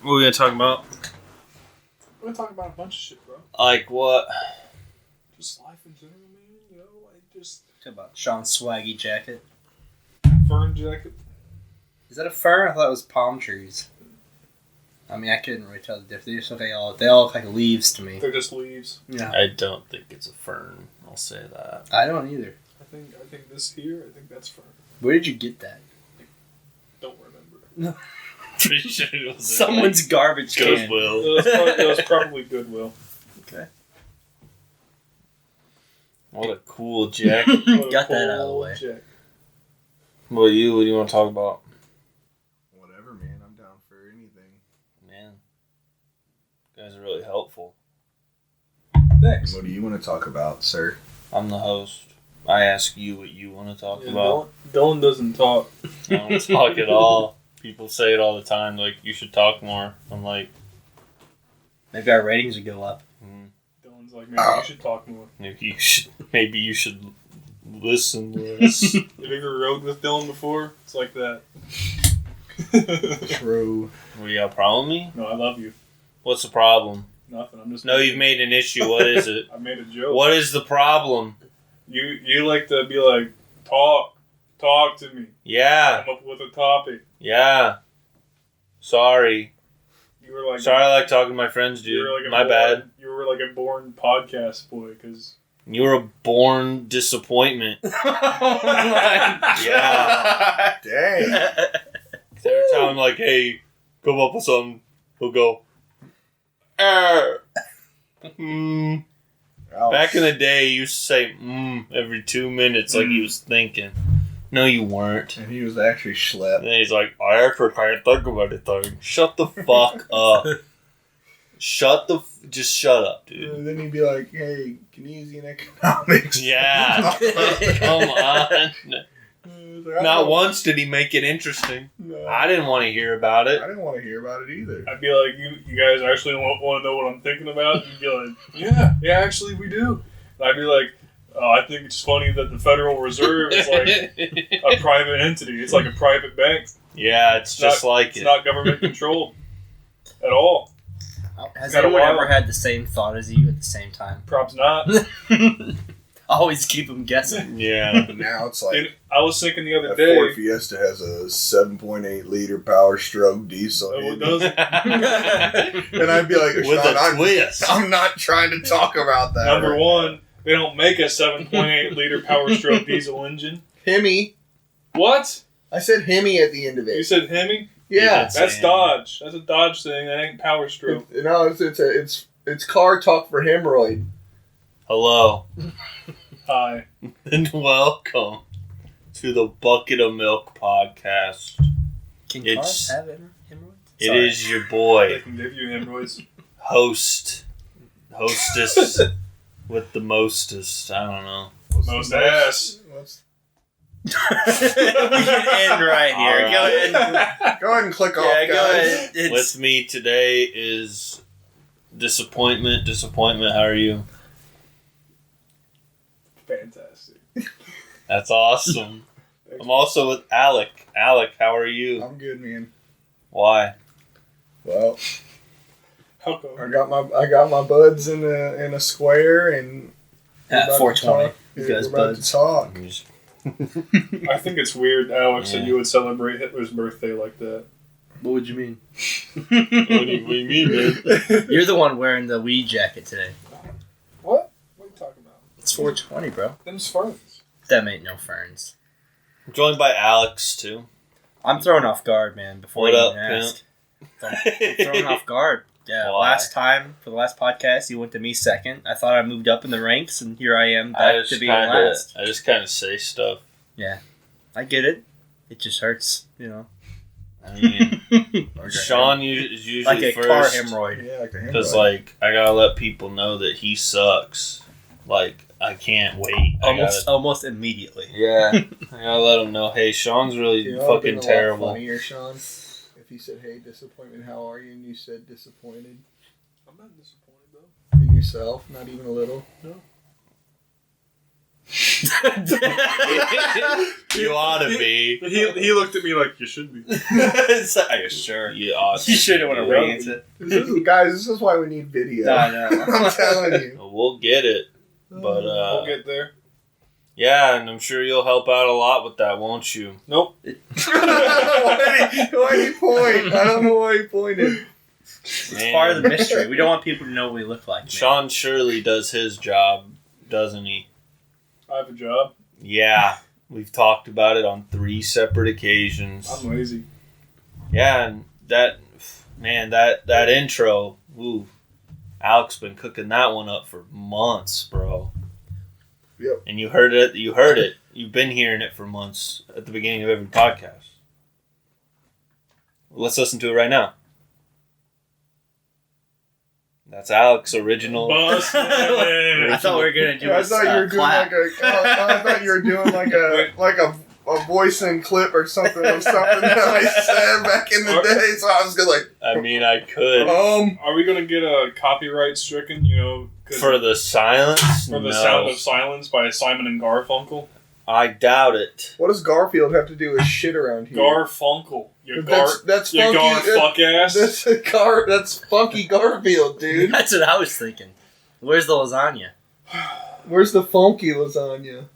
What are we gonna talk about? We're gonna talk about a bunch of shit, bro. Like what? Just life in general, man. You know, like just Talk about Sean's swaggy jacket. fern jacket. Is that a fern? I thought it was palm trees. I mean, I couldn't really tell the difference. They all look like leaves to me. They're just leaves. Yeah. I don't think it's a fern. I'll say that. I don't either. I think this here. I think that's fern. Where did you get that? Don't remember. Pretty sure it was Someone's garbage can. Goodwill. It was probably Goodwill. Okay. What a cool jacket. What a Got that out of the cool way. jacket. What do you want to talk about? Whatever, man. I'm down for anything. Man, you guys are really helpful. Thanks. What do you want to talk about, sir? I'm the host. I ask you what you want to talk Yeah, about. Dylan doesn't talk. I don't talk at all. People say it all the time, like, you should talk more. I'm like, Maybe our ratings would go up. Dylan's like, maybe you should talk more. maybe you should listen less. Have you ever rode with Dylan before? It's like that. True. We got a problem with me? No, I love you. What's the problem? Nothing. I'm just. No, you've made an issue. What is it? I made a joke. What is the problem? You like to be like, talk to me. Yeah, Come up with a topic. yeah. Sorry. You were like, Sorry I like talking to my friends, dude. you were like a My born, bad. You were like a born podcast boy, because You were a born disappointment. Yeah. Dang. Every time I'm like, hey, come up with something, he'll go, Back in the day, he used to say, every 2 minutes, like he was thinking. No, you weren't. And he was actually schlepped. And then he's like, I actually can't think of anything. Shut the fuck up. Just shut up, dude. And then he'd be like, hey, Keynesian economics. Yeah. Come on. Like, Not once did he make it interesting. No. I didn't want to hear about it. I didn't want to hear about it either. I'd be like, you guys actually want to know what I'm thinking about? You'd be like, yeah, actually we do. And I'd be like, oh, I think it's funny that the Federal Reserve is like a private entity. It's like a private bank. Yeah, it's just like It's not government controlled at all. Has Got a anyone while. ever had the same thought as you at the same time? Props not. Always keep them guessing. Yeah. Now it's like And I was thinking the other that day. Ford Fiesta has a 7.8 liter Power Stroke diesel. Oh, it engine. doesn't. And I'd be like, With Sean, a twist. I'm not trying to talk about that. Number right one, they don't make a 7.8 liter Power Stroke diesel engine. now. Hemi. What? I said Hemi at the end of You it. said Hemi? Yeah. That's Sam. Dodge. That's a Dodge thing. That ain't Power Stroke. No, it's car talk for hemorrhoid. Hello. Hi. And welcome to the Bucket of Milk podcast. Can It's- cars have hemorrhoids? It Sorry. is your They boy, can give you hemorrhoids. hostess with the mostest. I don't know. Most ass. We can end right here. All Go right. ahead. Go ahead and click off, Yeah, guys. go ahead. It's, With me today is disappointment. Disappointment, how are you? Fantastic. That's awesome. I'm also with Alec. Alec, how are you? I'm good, man. Why? Well, How come? I got my buds in a square and at we're about to 420. talk. You Yeah, guys we're about buds. to talk. I think it's weird, Alex, Yeah. that you would celebrate Hitler's birthday like that. What would you mean? What do you mean, man? You're the one wearing the weed jacket today. What? What are you talking about? It's 420, bro. Them's ferns. Them ain't no ferns. I'm joined by Alex, too. I'm thrown off guard, man. Before What you up, even ask. I'm thrown off guard. Yeah, Why? last time, for the last podcast, you went to me second. I thought I moved up in the ranks, and here I am back to being last. I just kind of say stuff. I get it. It just hurts, you know. I mean, Sean is usually Like a first. car hemorrhoid. Yeah, like a Because, hemorrhoid. like, I gotta let people know that he sucks. Like, I can't wait. Almost immediately. Yeah. I gotta let him know, hey, Sean's really You know, it'd been fucking a lot terrible. funnier, Sean, if he said, "Hey, disappointment, how are you?" and you said disappointed I'm not disappointed, though. in yourself, not even a little. You ought to be. He looked at me like, you should be. Are you sure? You ought to. You shouldn't want to be. raise it. Guys, this is why we need video. I know. I'm telling you. We'll get it. But, We'll get there. yeah, and I'm sure you'll help out a lot with that, won't you? Nope. Why did he point? I don't know why he pointed. It's part of the mystery. We don't want people to know what we look like. Man. Sean Shirley does his job, doesn't he? I have a job. Yeah. We've talked about it on 3 separate occasions. I'm lazy. Yeah, and that intro, ooh, Alex been cooking that one up for months, bro. Yep. And you heard it. You've been hearing it for months at the beginning of every podcast. Let's listen to it right now. That's Alex's original. Boss man. I thought we were gonna do. I thought you were doing clap. I thought you were doing like a voice and clip or something of something that I said back in the day. So I was gonna I mean, I could. Are we gonna get a copyright stricken? You know, For the silence? for the No. Sound of Silence by Simon and Garfunkel. I doubt it. What does Garfield have to do with shit around here? Garfunkel. That's you funky. gar fuck ass. That's funky Garfield, dude. That's what I was thinking. Where's the lasagna? Where's the funky lasagna?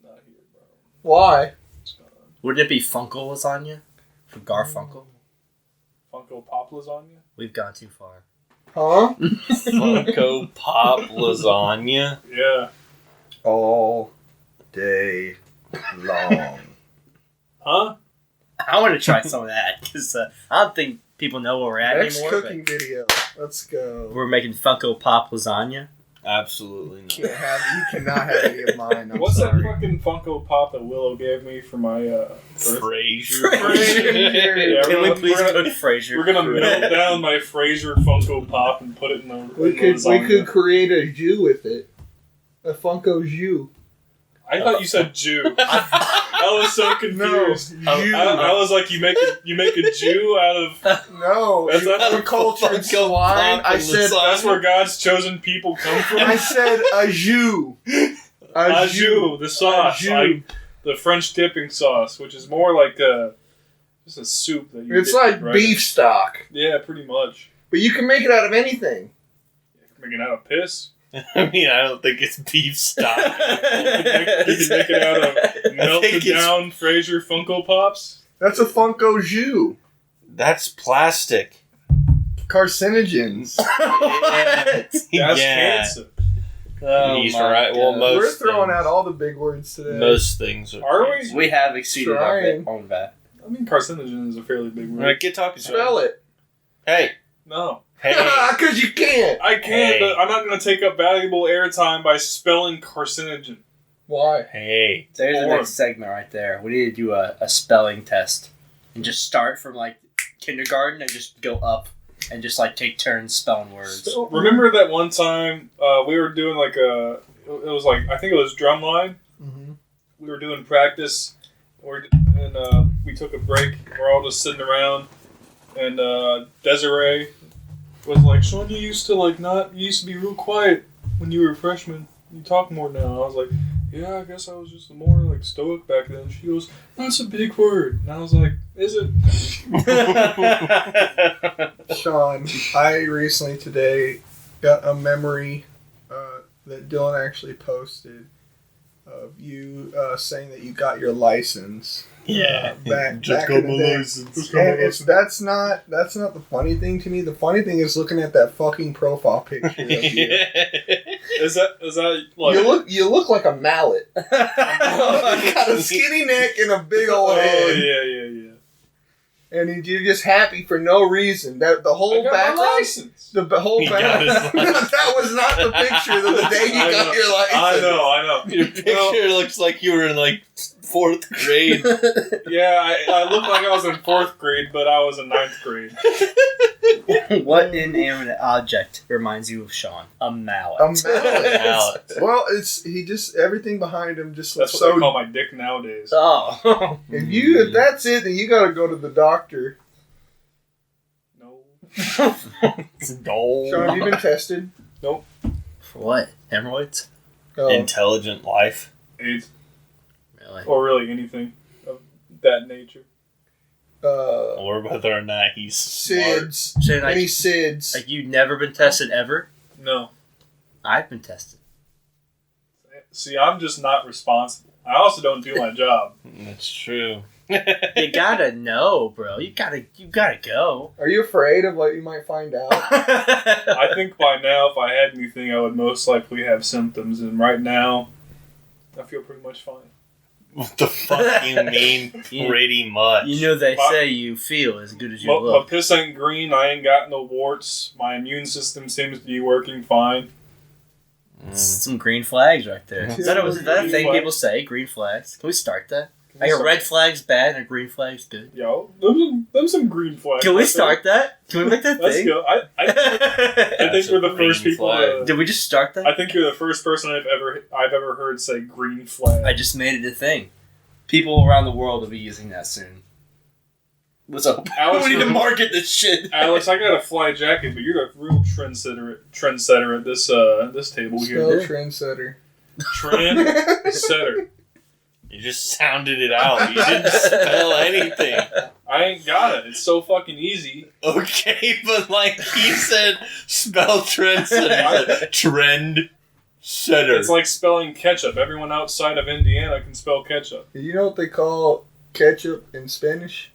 Not here, bro. Why? It's gone. Wouldn't it be Funko lasagna from Garfunkel? Funko Pop lasagna. We've gone too far. Huh? Funko Pop lasagna. Yeah. All day long. Huh? I want to try some of that because I don't think people know where we're at Next anymore. cooking video. Let's go. We're making Funko Pop lasagna. Absolutely not. You cannot have any of mine. I'm What's sorry. that fucking Funko Pop that Willow gave me for my birthday? Frasier. Yeah, Can we we're please gonna- cook Frasier? We're gonna melt down my Frasier Funko Pop and put it in the We could lasagna. create a jus with it. A Funko jus. I thought you said Jew. I was so confused. No, Jew. I was like, you make a Jew out of. No, That's not you a cultured Funko swine. Pop I in the said sun. That's where God's chosen people come from. I said a jus. Au jus, the sauce, jus. like the French dipping sauce, which is more like just a soup that you. It's dip like right beef stock, in. Yeah, pretty much. but you can make it out of anything. Making out of piss. I mean, I don't think it's beef stock. You can make it out of melted think it's- down Frasier Funko Pops. That's a Funko jus. That's plastic. Carcinogens. That's Yeah. cancer. Oh He's my right. Well, God. most We're throwing things. out all the big words today. Most things Are we? cancer. We have exceeded our Trying. own vat. I mean, carcinogen is a fairly big word. All right, get talking. Spell it. Hey, No. hey. Because you can't. I can't, Hey. but I'm not going to take up valuable airtime by spelling carcinogen. Why? Hey. There's the Or- next segment right there. We need to do a spelling test and just start from like kindergarten and just go up and just like take turns spelling words. Remember that one time we were doing like it was like, I think it was drumline. Mm-hmm. We were doing practice, and we took a break. We're all just sitting around, and Desiree was like, "Sean, you used to be real quiet when you were a freshman. You talk more now." I was like, "Yeah, I guess I was just more like stoic back then." She goes, "That's a big word," and I was like, "Is it?" Sean, I recently today got a memory that Dylan actually posted of you saying that you got your license. Yeah. Back in the day. And that's not the funny thing to me. The funny thing is looking at that fucking profile picture of you. Is that like? You look like a mallet. You got a skinny neck and a big old Oh head. yeah. And you're just happy for no reason. That the I whole got my background, license. the whole He got his background. license. That was not the picture of the day you I got know. your license. I know. Your picture looks like you were in like 4th grade. Yeah, I looked like I was in 4th grade, but I was in 9th grade. What inanimate object reminds you of Sean? A mallet. A mallet. Mallet. Well, everything behind him just looks That's what they so. call my dick nowadays. Oh. If that's it, then you got to go to the doctor. No. Sean, have you been tested? For what? Hemorrhoids? Oh. Intelligent life. AIDS. Really? Or really anything of that nature. Or whether or not he's smart. SIDS. So, like, Any SIDS? like, you've never been tested ever? No. I've been tested. See, I'm just not responsible. I also don't do my job. That's true. You gotta know, bro. You gotta go. Are you afraid of what you might find out? I think by now, if I had anything, I would most likely have symptoms. And right now, I feel pretty much fine. What the fuck you mean? Pretty much. You know they say you feel as good as you My look. piss ain't green. I ain't got no warts. My immune system seems to be working fine. Some green flags right there. Is that a thing Green people say? Green flags. Can we start that? Can Like we a start- red flag's bad and a green flag's good. Yo, them some green flags. Can we right start that? Can we make that there. Let's thing? go. I That's think we're a the first green people. flag. Did we just start that? I think you're the first person I've ever heard say green flag. I just made it a thing. People around the world will be using that soon. What's up? Alex, we need to market this shit. Alex, I got a fly jacket, but you're a real trendsetter at this table Spell here. trendsetter. Trendsetter. You just sounded it out. You didn't spell anything. I ain't got it. It's so fucking easy. Okay, but like he said, spell trend setter. Trend setter. It's like spelling ketchup. Everyone outside of Indiana can spell ketchup. Do you know what they call ketchup in Spanish?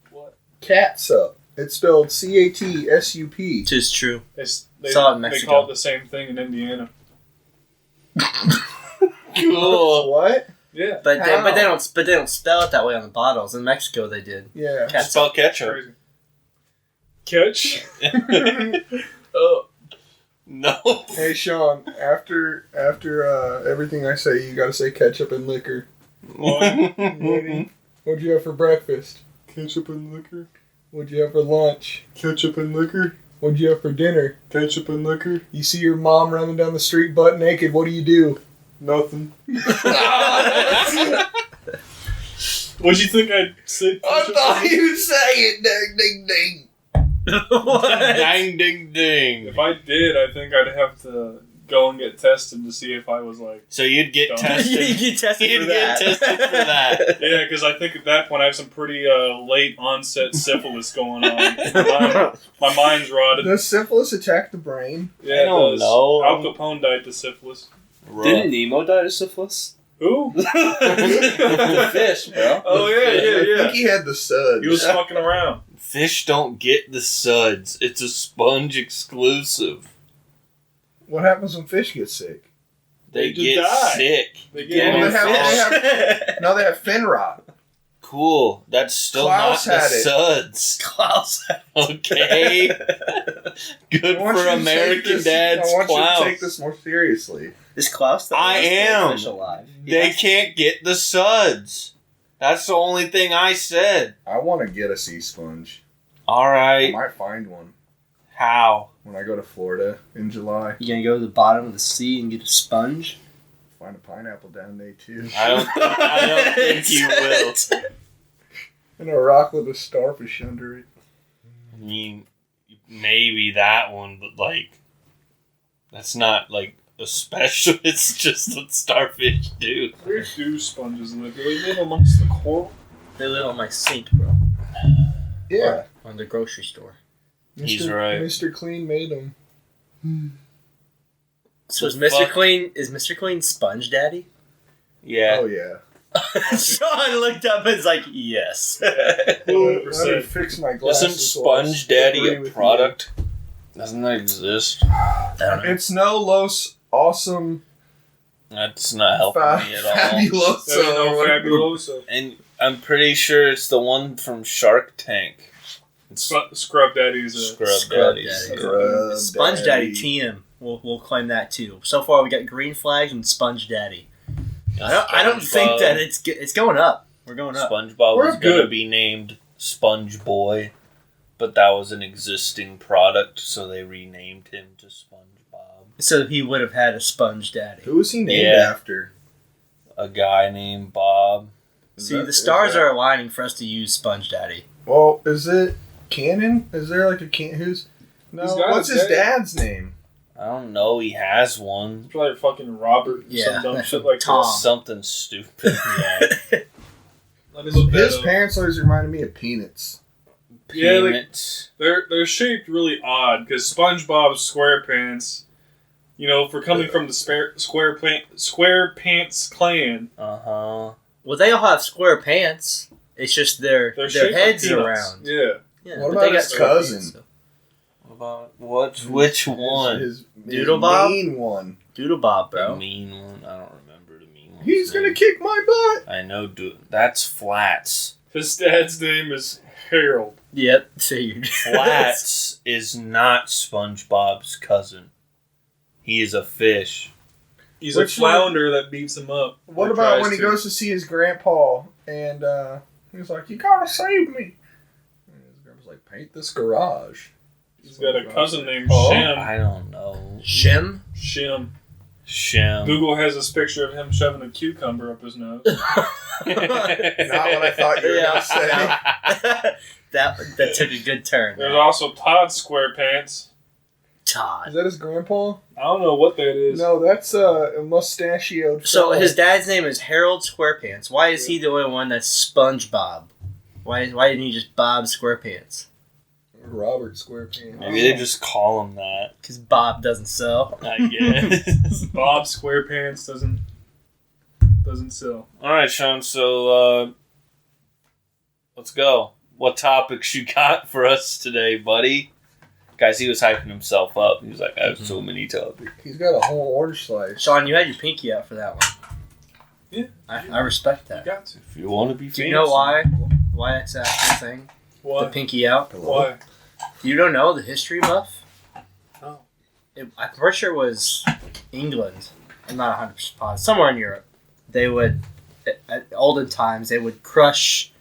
What? Catsup. It's spelled C-A-T-S-U-P. Tis true. They Saw it in Mexico. call it the same thing in Indiana. Cool. What? Yeah. But How? they don't spell it that way on the bottles. In Mexico they did. Yeah. Catsup. Spell ketchup. Crazy. Catch? Oh. No. Hey Sean, after everything I say, you gotta say ketchup and liquor. Ready? What'd you have for breakfast? Ketchup and liquor. What'd you have for lunch? Ketchup and liquor. What'd you have for dinner? Ketchup and liquor. You see your mom running down the street butt naked, what do? Nothing. What'd you think I'd say? you'd say it, ding ding ding. Dang ding ding. If I did, I think I'd have to go and get tested to see if I was like... So you'd get Don't. tested. You get tested You'd for get that. tested for that. Yeah, because I think at that point I have some pretty late onset syphilis going on. My mind's rotted. Does syphilis attack the brain? Yeah, I don't it does. know. Al Capone died to syphilis. Didn't Nemo die of syphilis? Who? The fish, bro. Oh, yeah, I think he had the suds. He was fucking around. Fish don't get the suds. It's a sponge exclusive. What happens when fish get sick? They just get die. sick. They Yeah, get they have fin rot. Cool. That's still Klaus not the had it. suds. Klaus. Okay. Good I want for you to American take this- Dad's I want Klaus. you to take this more seriously. Is Klaus the I last am. fish alive? They can't get the suds. That's the only thing I said. I want to get a sea sponge. All I right. might find one How? when I go to Florida in July. You gonna go to the bottom of the sea and get a sponge? Find a pineapple down there too. I don't think you will. And a rock with a starfish under it. I mean, maybe that one, but like, that's not like a special. It's just what starfish do. Where do sponges live? Do they live amongst the coral? They live on my sink, bro. Yeah. On the grocery store. He's right. Mr. Clean made them. So is The Mr. fuck? Clean Sponge Daddy? Yeah. Oh yeah. Sean looked up and was like, yes. Let me 100%. fix my glasses. Isn't while I Sponge Daddy agree a with product? Doesn't that exist? I don't you. know. It's no Los Awesome That's not helping me at all. Fabuloso. There ain't no fabuloso. And I'm pretty sure it's the one from Shark Tank. It's Scrub Daddy's a... Scrub Daddies. Daddy. Scrub Sponge Daddy Daddy. TM. We'll claim that too. So far we got green flags and Sponge Daddy. I don't think that it's going up. We're going up. SpongeBob We're was going to good. be named Sponge Boy, but that was an existing product, so they renamed him to SpongeBob. So he would have had a Sponge Daddy. Who was he named Yeah. after? A guy named Bob. See, the stars are aligning for us to use Sponge Daddy. Well, is it canon? Is there like a who's? No. He's got What's his his dad. dad's name? I don't know. He has one. It's probably fucking Robert. Yeah. Some dumb shit like Tom. that. Something stupid. Yeah. Let me look His that up. parents always reminded me of Peanuts. Yeah, like, Peanuts. they're shaped really odd because SpongeBob SquarePants, you know, for coming from the SquarePants clan, Uh-huh. Well, they all have square pants. It's just their shaped heads like are peanuts. round. Yeah. Yeah, What but about they got his square cousin? pants, so. What about which one? His Doodle Bob? mean one. Doodle Bob, The bro. mean one. I don't remember the mean one. He's gonna kick my butt. I know. That's Flats. His dad's name is Harold. Yep, figured. Flats is not SpongeBob's cousin. He is a fish. He's Which a flounder that beats him up. What or about tries when he to. goes to see his grandpa and he's like, "You gotta save me." And his grandpa's like, "Paint this garage." He's got a cousin named Oh. Shem. I don't know. Shim? Shem. Shem. Google has this picture of him shoving a cucumber up his nose. Not what I thought you were Yeah. gonna say. that took a good turn. There's also Todd SquarePants. Todd. Is that his grandpa? I don't know what that is. No, that's a mustachioed. So fella. his dad's name is Harold SquarePants. Why is he the only one that's SpongeBob? Why didn't he just Bob SquarePants? Robert SquarePants. Maybe they just call him that. Because Bob doesn't sell. I guess. Bob SquarePants doesn't sell. All right, Sean. So let's go. What topics you got for us today, buddy? Guys, he was hyping himself up. He was like, "I have so many topics." He's got a whole orange slice. Sean, you had your pinky out for that one. Yeah. I respect that. You got to. If you want to be fancy. Do you know why? Why it's that thing? The Why? pinky out? Why? You don't know the history buff? No. I'm pretty sure it was England. I'm not 100% positive. Somewhere in Europe. They would, at olden times, they would crush,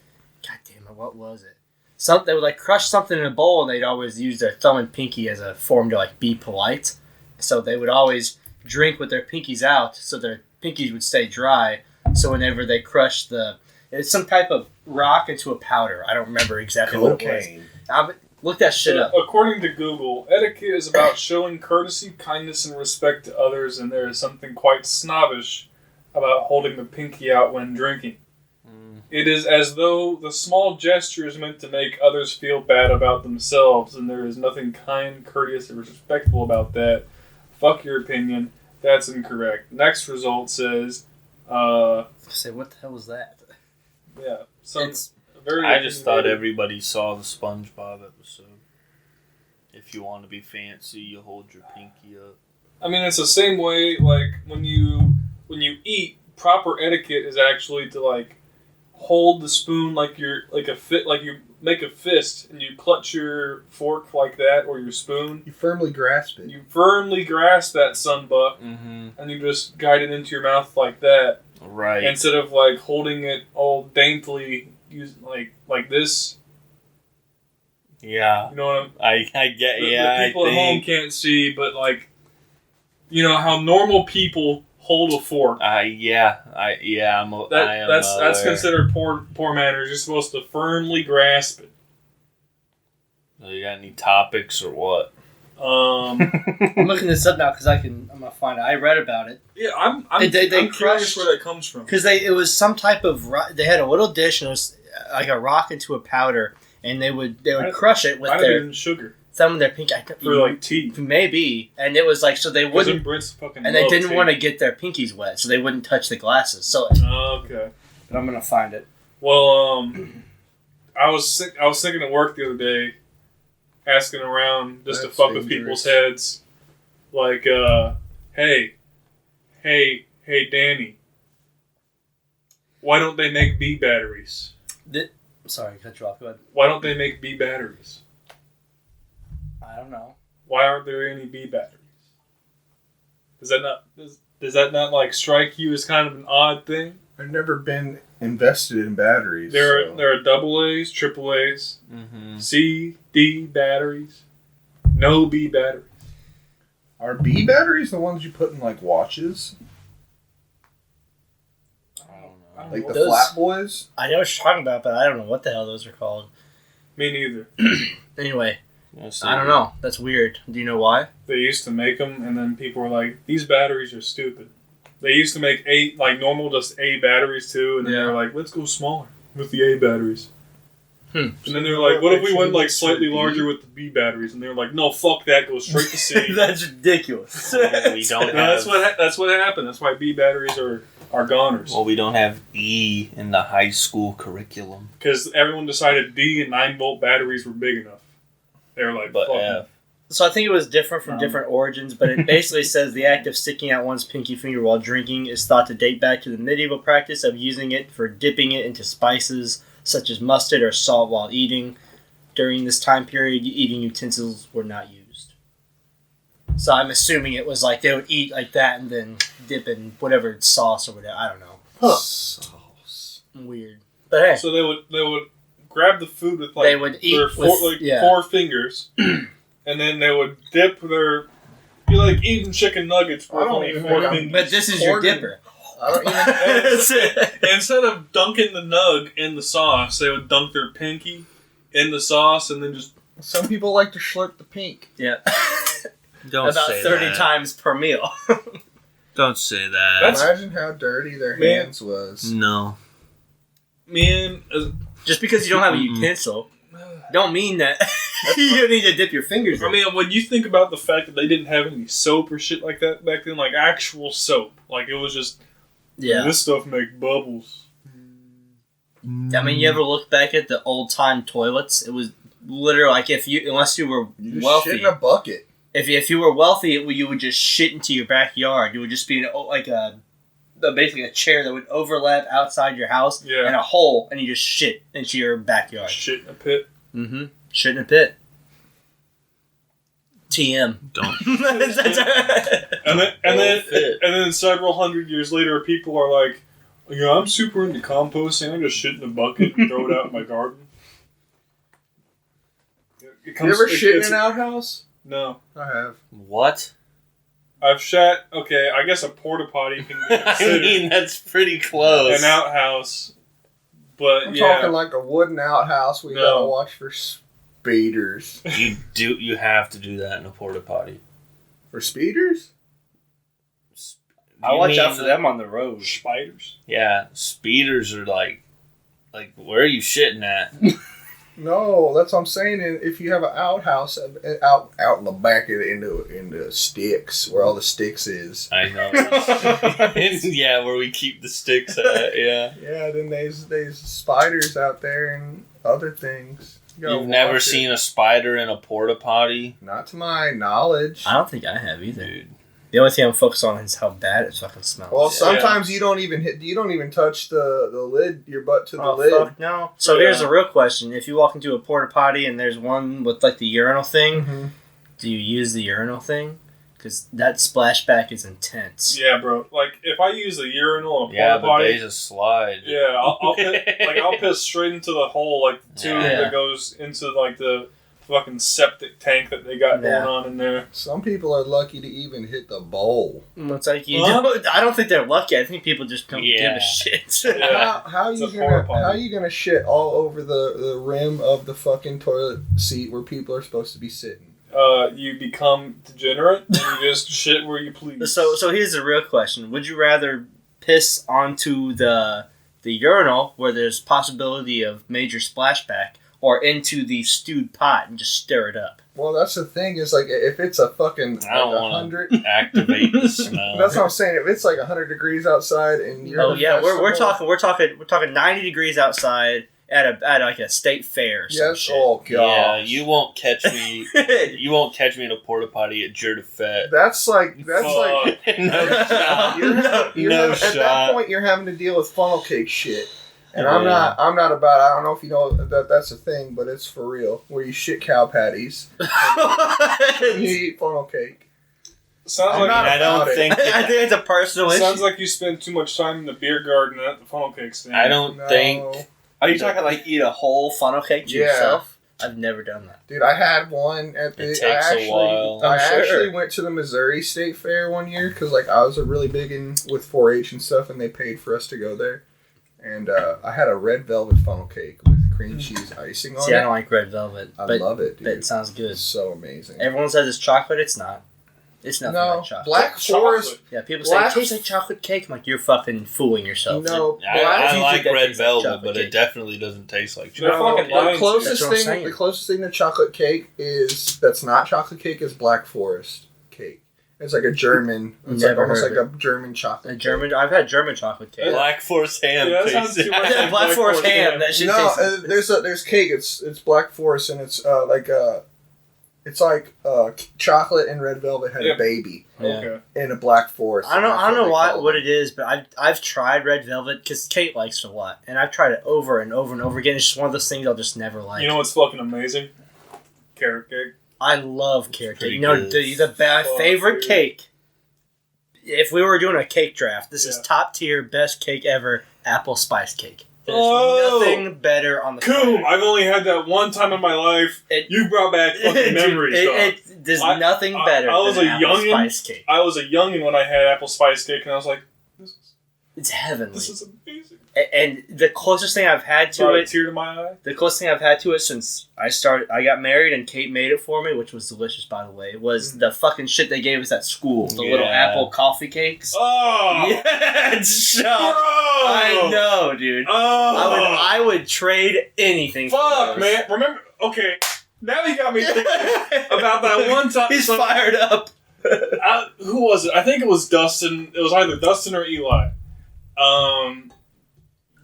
god damn it, what was it? They would like crush something in a bowl and they'd always use their thumb and pinky as a form to like be polite. So they would always drink with their pinkies out so their pinkies would stay dry. So whenever they crushed it's some type of rock into a powder. I don't remember exactly what it was. Cocaine. Look that shit up. According to Google, etiquette is about showing courtesy, kindness, and respect to others, and there is something quite snobbish about holding the pinky out when drinking. It is as though the small gesture is meant to make others feel bad about themselves, and there is nothing kind, courteous, or respectful about that. Fuck your opinion. That's incorrect. Next result says, Say, what the hell was that? yeah, some It's very. I just thought everybody saw the SpongeBob episode. If you want to be fancy, you hold your pinky up. I mean, it's the same way. Like when you eat, proper etiquette is actually to like hold the spoon like you're like you make a fist and you clutch your fork like that or your spoon. You firmly grasp it. You firmly grasp that sunbuck Mm-hmm. and you just guide it into your mouth like that Right. instead of like holding it all daintily, like this. Yeah. You know what I'm? I get. The Yeah. people I at home think. can't see, but like, you know how normal people hold a fork. Yeah. That's considered poor manners. You're supposed to firmly grasp it. So you got any topics or what? I'm looking this up now because I'm gonna find it. I read about it Yeah, I'm They curious crushed- where that comes from. because it was some type of they had a little dish and it was like a rock into a powder and they would crush it with Might have their been sugar thumb and their pinky. for like tea. Maybe, and it was like so they wouldn't, Brits fucking and they love didn't tea. want to get their pinkies wet, so they wouldn't touch the glasses. So, Oh, okay. but I'm gonna find it. Well, I was thinking at work the other day, asking around just to That's fuck with dangerous. people's heads, like, hey, Danny, why don't they make bee batteries? Sorry, cut you off. Go ahead. Why don't they make bee batteries? I don't know. Why aren't there any bee batteries? Does that not like strike you as kind of an odd thing? I've never been invested in batteries. There so. are double A's, triple A's, Mm-hmm. C, D batteries, no B batteries. Are bee batteries the ones you put in like watches, I don't know. I don't like know the Those- flat boys? I know what you're talking about, but I don't know what the hell those are called. Me neither. Anyway, I don't know. That's weird. Do you know why? They used to make them, and then people were like, "These batteries are stupid." They used to make 8 like normal, just A batteries too, and then they were like, "Let's go smaller with the A batteries." And then they were like, "What if we went like slightly larger with the B batteries?" And they were like, "No, fuck that. Go straight to C." That's ridiculous. We don't have. That's what happened. That's why B batteries are goners. Well, we don't have E in the high school curriculum. Because everyone decided D and 9-volt batteries were big enough. They were like, But fuck. F. So I think it was different from different origins, but it basically says the act of sticking out one's pinky finger while drinking is thought to date back to the medieval practice of using it for dipping it into spices, such as mustard or salt while eating. During this time period, eating utensils were not used. So I'm assuming it was like they would eat like that and then dip in whatever sauce or whatever. I don't know. Sauce. Weird. But hey. So they would grab the food with like They would eat their with- 4 fingers, and then they would dip their. Be like eating chicken nuggets with I don't only even 4 think I'm- fingers. But this is your Organ- dipper. I don't even. Instead of dunking the nug in the sauce, they would dunk their pinky in the sauce and then just. Some people like to slurp the pink. Yeah. Don't About say 30 that. times per meal. Don't say that. Imagine how dirty their hands was. No. Man, Just because you don't have a utensil, don't mean that you don't need to dip your fingers in. I mean, when you think about the fact that they didn't have any soap or shit like that back then, like actual soap, like it was just this stuff make bubbles. I mean, you ever look back at the old time toilets? It was literally like unless you were You just wealthy. shit in a bucket. If you were wealthy, you would just shit into your backyard. You would just be basically a chair that would overlap outside your house and a hole, and you just shit into your backyard. Shit in a pit. Mm-hmm. Shit in a pit. TM. Don't. And then several hundred years later, people are like, "Yeah, I'm super into composting. I just shit in a bucket and throw it out in my garden." You ever shit in an outhouse? No. I have. What? I've shat. Okay, I guess a porta potty can be I considered mean, that's pretty close. an outhouse. But I'm yeah, talking like a wooden outhouse we gotta watch for speeders. You have to do that in a porta potty. For speeders? I watch out for them on the road. spiders. Yeah, speeders are like where are you shitting at? No, that's what I'm saying. If you have an outhouse out in the back of into sticks, where all the sticks is. I know. Yeah, where we keep the sticks at. Yeah. Yeah, then there's spiders out there and other things. You've never seen a spider in a porta potty? Not to my knowledge. I don't think I have either. Dude. The only thing I'm focused on is how bad it fucking smells. Well, sometimes you don't even touch the lid, your butt to the lid. Fuck no. So here's a real question: if you walk into a porta potty and there's one with like the urinal thing, do you use the urinal thing? Because that splashback is intense. Yeah, bro. Like if I use a urinal in a Yeah, porta but potty, there's a slide. yeah, I'll piss straight into the hole, like the tube that goes into like the fucking septic tank that they got going on in there. Some people are lucky to even hit the bowl. It's like I don't think they're lucky. I think people just don't give a shit. Yeah. How you gonna shit all over the rim of the fucking toilet seat where people are supposed to be sitting? You become degenerate and you just shit where you please. So here's the real question: would you rather piss onto the urinal where there's possibility of major splashback, or into the stewed pot and just stir it up? Well, that's the thing. Is like if it's a fucking I don't want to activate the smell. That's what I'm saying. If it's like 100 degrees outside and you're we're talking 90 degrees outside at like a state fair. Or some shit. Oh god. Yeah, you won't catch me. You won't catch me in a porta potty at Jerdefet. That's like No shot. At that point, you're having to deal with funnel cake shit. And I'm not about. I don't know if you know that's a thing, but it's for real. Where you shit cow patties, and you eat funnel cake. I think it's a personal issue. Sounds like you spend too much time in the beer garden at the funnel cake stand. I don't think. Are you talking like eat a whole funnel cake to yourself? I've never done that. Dude, I had one at the. It takes a while. I actually went to the Missouri State Fair one year because like I was really big in with 4-H and stuff, and they paid for us to go there. And I had a red velvet funnel cake with cream cheese icing on See, it. I don't like red velvet. I but, love it, dude. But it sounds good. It's so amazing. Everyone says it's chocolate. It's not. It's nothing like chocolate. Black Forest. Yeah, people say it tastes like chocolate cake. I'm like, you're fucking fooling yourself. No, I like red velvet, chocolate but cake. it definitely doesn't taste like They're chocolate. fucking lying. The closest That's what I'm thing, saying. the closest thing to chocolate cake that's not chocolate cake is Black Forest cake. It's like a German. It's like Never almost heard like of a German chocolate. A German. I've had German chocolate cake. Black Forest ham Yeah, that tastes sounds too much like Black Forest ham. That Cake. shit No, tastes. there's cake. It's Black Forest and it's it's like chocolate and red velvet had Yeah. a baby Yeah. Okay. in a Black Forest. I don't and that's know they what call it is, but I've tried red velvet because Kate likes it a lot, and I've tried it over and over and over again. It's just one of those things I'll just never like. You know what's fucking amazing? Carrot cake. I love carrot Pretty cake. No, good. my Fuck, favorite dude. cake. If we were doing a cake draft, this is Yeah. top tier, best cake ever. Apple spice cake. There's Oh! nothing better on the Cool. planet. I've only had that one time in my life. You brought back fucking memories, dog. There's I- nothing better I was than a apple youngin'. spice cake. I was a youngin' when I had apple spice cake, and I was like, It's heavenly. this is amazing. And the closest thing I've had to Brought a it, tear to my eye. the closest thing I've had to it since I got married and Kate made it for me, which was delicious, by the way, was the fucking shit they gave us at school. The little Yeah. apple coffee cakes. Oh! Yeah, shut Bro! I know, dude. Oh! I would trade anything. for Fuck, those. man. Remember? Okay. Now you got me thinking about that one time. He's fired up. Who was it? I think it was Dustin. It was either Dustin or Eli.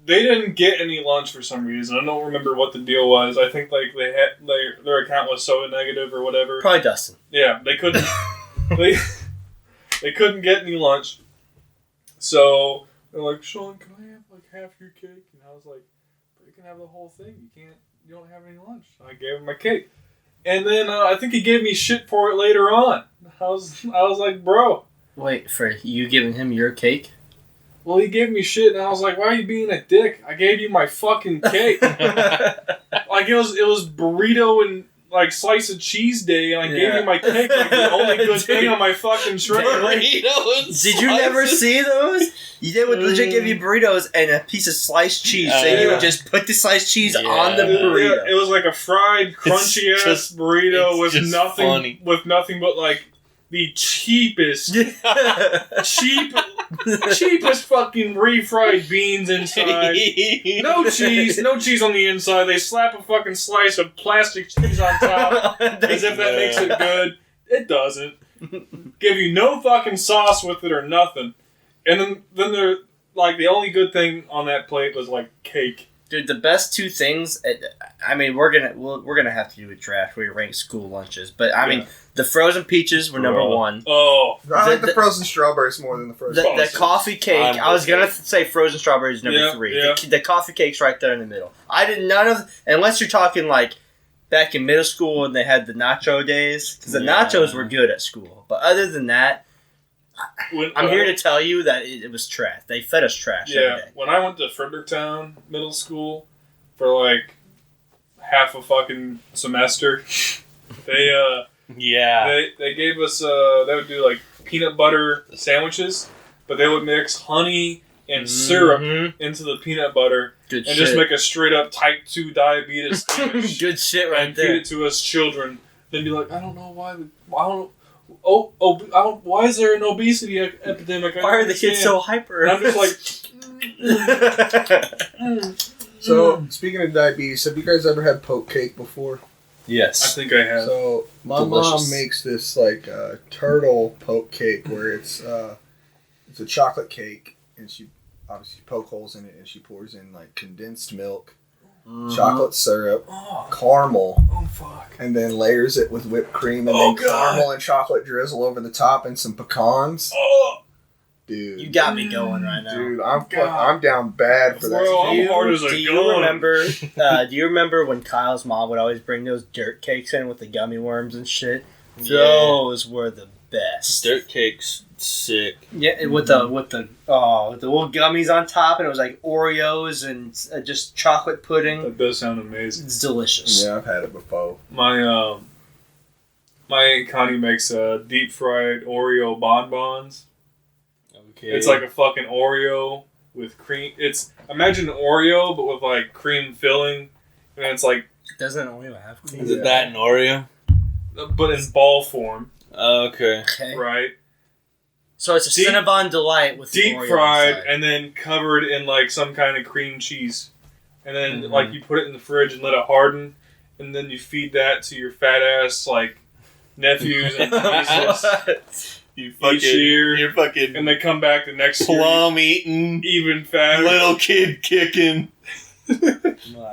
They didn't get any lunch for some reason. I don't remember what the deal was. I think like they had their account was so negative or whatever. Probably Dustin. Yeah, they couldn't. they couldn't get any lunch. So they're like, Sean, can I have like half your cake? And I was like, but you can have the whole thing. You don't have any lunch. So I gave him my cake, and then I think he gave me shit for it later on. I was like, bro. Wait, for you giving him your cake? Well, he gave me shit, and I was like, "Why are you being a dick? I gave you my fucking cake. Like it was burrito and like slice of cheese day, and I gave you my cake. Like the only good thing on my fucking tray." Did you never see those? They would legit give you burritos and a piece of sliced cheese. So you would just put the sliced cheese on the burrito. It was like a fried, crunchy ass burrito with nothing but like the cheapest fucking refried beans inside. No cheese on the inside. They slap a fucking slice of plastic cheese on top as if that makes it good. It doesn't. Give you no fucking sauce with it or nothing. And then they're like the only good thing on that plate was like cake. Dude, the best two things. I mean, we're gonna have to do a draft where we rank school lunches. But I mean, the frozen peaches were number one. Oh, I like the frozen strawberries more than the frozen. The coffee cake. I was gonna say frozen strawberries number 3. Yeah. The coffee cake's right there in the middle. I did none of unless you're talking like back in middle school when they had the nacho days because the nachos were good at school. But other than that. I'm here to tell you that it was trash. They fed us trash every day. When I went to Fredericktown Middle School for like half a fucking semester, they gave us they would do like peanut butter sandwiches, but they would mix honey and syrup into the peanut butter Good and shit. just make a straight up type 2 diabetes sandwich. Good shit right and there. feed it to us children. Then be like, I don't know why. Why is there an obesity epidemic? Why are the kids so hyper? And I'm just like, So, speaking of diabetes, have you guys ever had poke cake before? I Yes. think I have. So, my Delicious. mom makes this like turtle poke cake where it's a chocolate cake, and she obviously poke holes in it, and she pours in like condensed milk, chocolate syrup, caramel, Oh fuck! and then layers it with whipped cream, and Oh, then God. caramel and chocolate drizzle over the top, and some pecans. Oh, Dude, You got me going right now. dude, God. I'm down bad for that. Bro, I'm hard as a Do you gun. remember? Do you remember when Kyle's mom would always bring those dirt cakes in with the gummy worms and shit? Yeah. Those were the best. Dirt cake's sick. Yeah, and with the little gummies on top, and it was like Oreos and just chocolate pudding. That does sound amazing. It's delicious. Yeah, I've had it before. My Aunt Connie makes deep fried Oreo bonbons. Okay. It's like a fucking Oreo with cream. It's imagine an Oreo but with like cream filling and it's like, Doesn't Oreo have cream? Is it that in Oreo? but in ball form, Okay. Okay. right? So it's a Deep- Cinnabon delight with Deep Oreo fried inside. and then covered in like some kind of cream cheese, and then Mhm. like you put it in the fridge and let it harden, and then you feed that to your fat ass like nephews and nieces. You Each year, you're fucking and they come back the next year plum eating, even fatter. little kid kicking,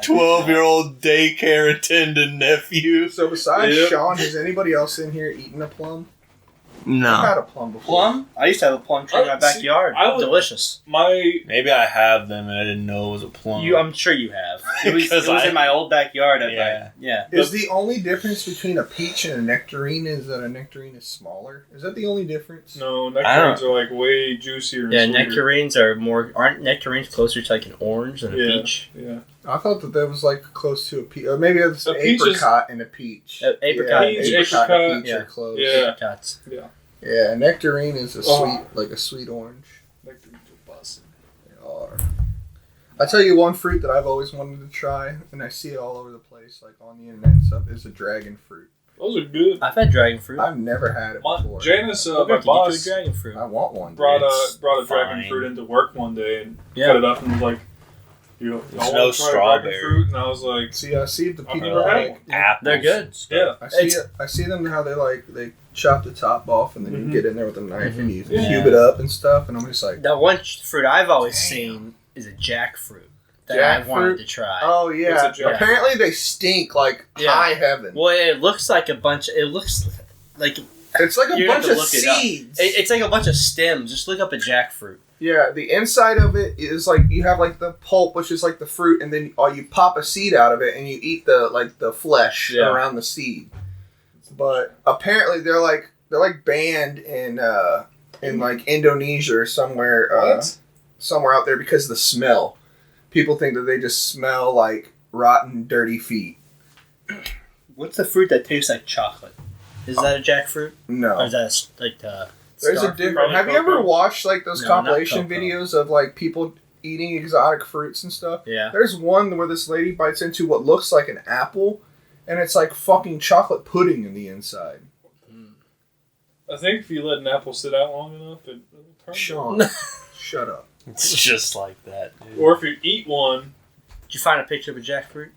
12-year-old daycare attendant nephew. So besides Yep. Sean, has anybody else in here eaten a plum? I've No. had a plum before. Plum? I used to have a plum tree in my See, backyard. I would- Delicious. My Maybe I have them and I didn't know it was a plum. I'm sure you have. It was, Because in my old backyard. Yeah. Yeah. Is the only difference between a peach and a nectarine is that a nectarine is smaller? Is that the only difference? no nectarines are like way juicier. And Yeah, sweeter. nectarines aren't nectarines closer to like an orange than a Yeah. peach? Yeah, I thought that was like close to a peach. Or maybe it's A an peach is- apricot and a peach. Apricot. Yeah, Peach, apricot and apricot. a peach Yeah. are close. Yeah. Apricots. Yeah, nectarine is a Oh. sweet, like a sweet orange. nectarines are busted. They are. I tell you one fruit that I've always wanted to try, and I see it all over the place, like on the internet and stuff, is a dragon fruit. Those are good. I've had dragon fruit. I've never had it before. Janice, We'll my have to get you boss, a dragon fruit. I want one. brought It's a dragon fine. fruit into work one day and Yeah. cut it up and was like, "You There's all no want to try strawberry. dragon fruit?" And I was like, See, I see the I've people never had like. one. Apples. They're good. and stuff. "Yeah, I see them how they chop the top off and then Mhm. you get in there with a knife and you Yeah. cube it up and stuff, and I'm just like, The one fruit I've always Damn. seen is a jackfruit that I've wanted Jackfruit? to try. oh yeah. What's a jack- Apparently they stink like Yeah. high heaven. Well, it looks like a bunch. It looks like It's like a You have bunch to of look it up. seeds. it's like a bunch of stems. Just look up a jackfruit. Yeah, the inside of it is like you have like the pulp, which is like the fruit, and then you pop a seed out of it and you eat the flesh Yeah. around the seed. But apparently they're like banned in like Indonesia or somewhere What? somewhere out there because of the smell. People think that they just smell like rotten, dirty feet. What's the fruit that tastes like chocolate? Is that a jackfruit? Or No. is that like the? There's a star fruit? different. Probably Have you ever cocoa. watched like those No, not compilation cocoa. videos of like people eating exotic fruits and stuff? Yeah. There's one where this lady bites into what looks like an apple, and it's like fucking chocolate pudding in the inside. I think if you let an apple sit out long enough, it'll turn. Sean, shut up. It's just like that, dude. Or if you eat one, Did you find a picture of a jackfruit?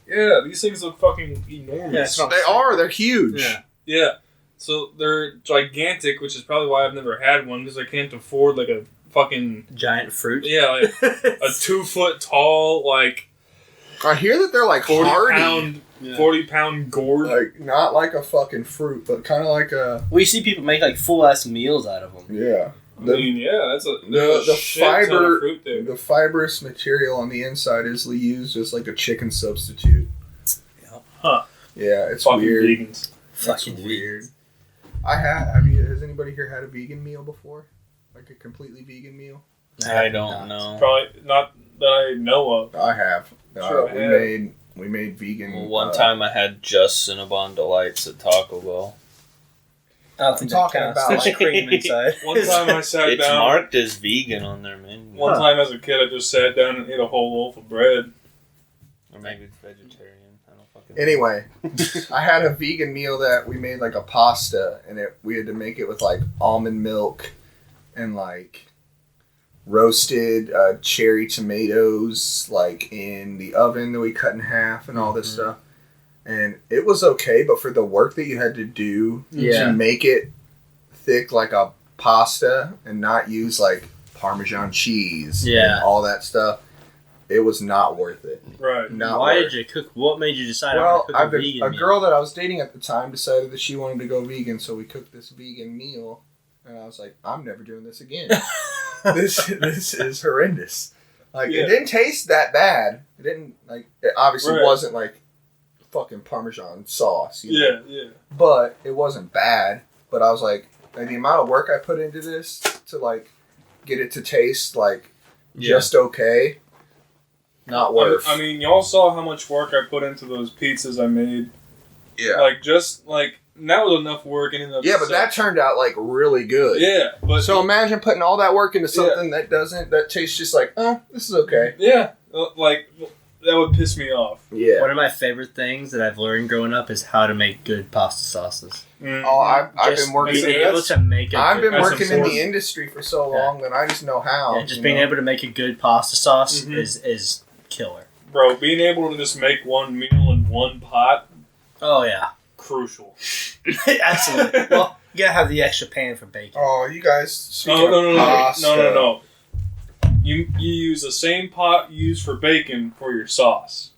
yeah, these things look fucking enormous. Yeah, They are. They're huge. Yeah. Yeah. So they're gigantic, which is probably why I've never had one because I can't afford like a fucking Giant fruit. like a 2 foot tall like I hear that they're like 40 hardy. pound Yeah. 40-pound gourd. Like not like a fucking fruit, but kind of like a We see people make like full ass meals out of them. yeah. I mean, yeah, that's a the shit ton of fiber fruit there. the fibrous material on the inside is used as like a chicken substitute. Huh. Yeah, it's Fucking weird. vegans. Fucking It's weird. Has anybody here had a vegan meal before? Like a completely vegan meal? I don't know. Probably not that I know of. I have. Sure, I have. We made vegan. Well, one time I had just Cinnabon Delights at Taco Bell. I don't think I'm that talking counts. about, There's like- cream inside. One time I sat It's down. marked as vegan on their menu. One time as a kid, I just sat down and ate a whole loaf of bread. Or maybe it's vegetarian. I don't fucking Anyway, I had a vegan meal that we made like a pasta, and we had to make it with like almond milk and like roasted cherry tomatoes like in the oven that we cut in half and all this Mhm. stuff. And it was okay, but for the work that you had to do Yeah. to make it thick like a pasta and not use like Parmesan cheese Yeah. and all that stuff, it was not worth it. Right. Not Why worth did you cook? What made you decide well, I want to cook a vegan a meal? girl that I was dating at the time decided that she wanted to go vegan, so we cooked this vegan meal, and I was like, I'm never doing this again. this is horrendous. Like Yeah. it didn't taste that bad. It didn't like it obviously Right. wasn't like fucking Parmesan sauce. You know? Yeah, yeah. But it wasn't bad. But I was like the amount of work I put into this to like get it to taste like just okay. Not worth. I mean, y'all saw how much work I put into those pizzas I made. yeah. Like, just, like, that was enough work in and of Yeah, but itself. that turned out like really good. Yeah, but... So imagine putting all that work into something that tastes just like, this is okay. Yeah, like, would piss me off. Yeah. One of my favorite things that I've learned growing up is how to make good pasta sauces. Oh, I've been working. Being able to make. I've been that's working in important. the industry for so long that I just know how. Yeah, just being able to make a good pasta sauce is killer. Bro, being able to just make one meal in one pot, Oh yeah, crucial. absolutely. Well, you gotta have the extra pan for bacon. Oh, you guys. No. You use the same pot you use for bacon for your sauce.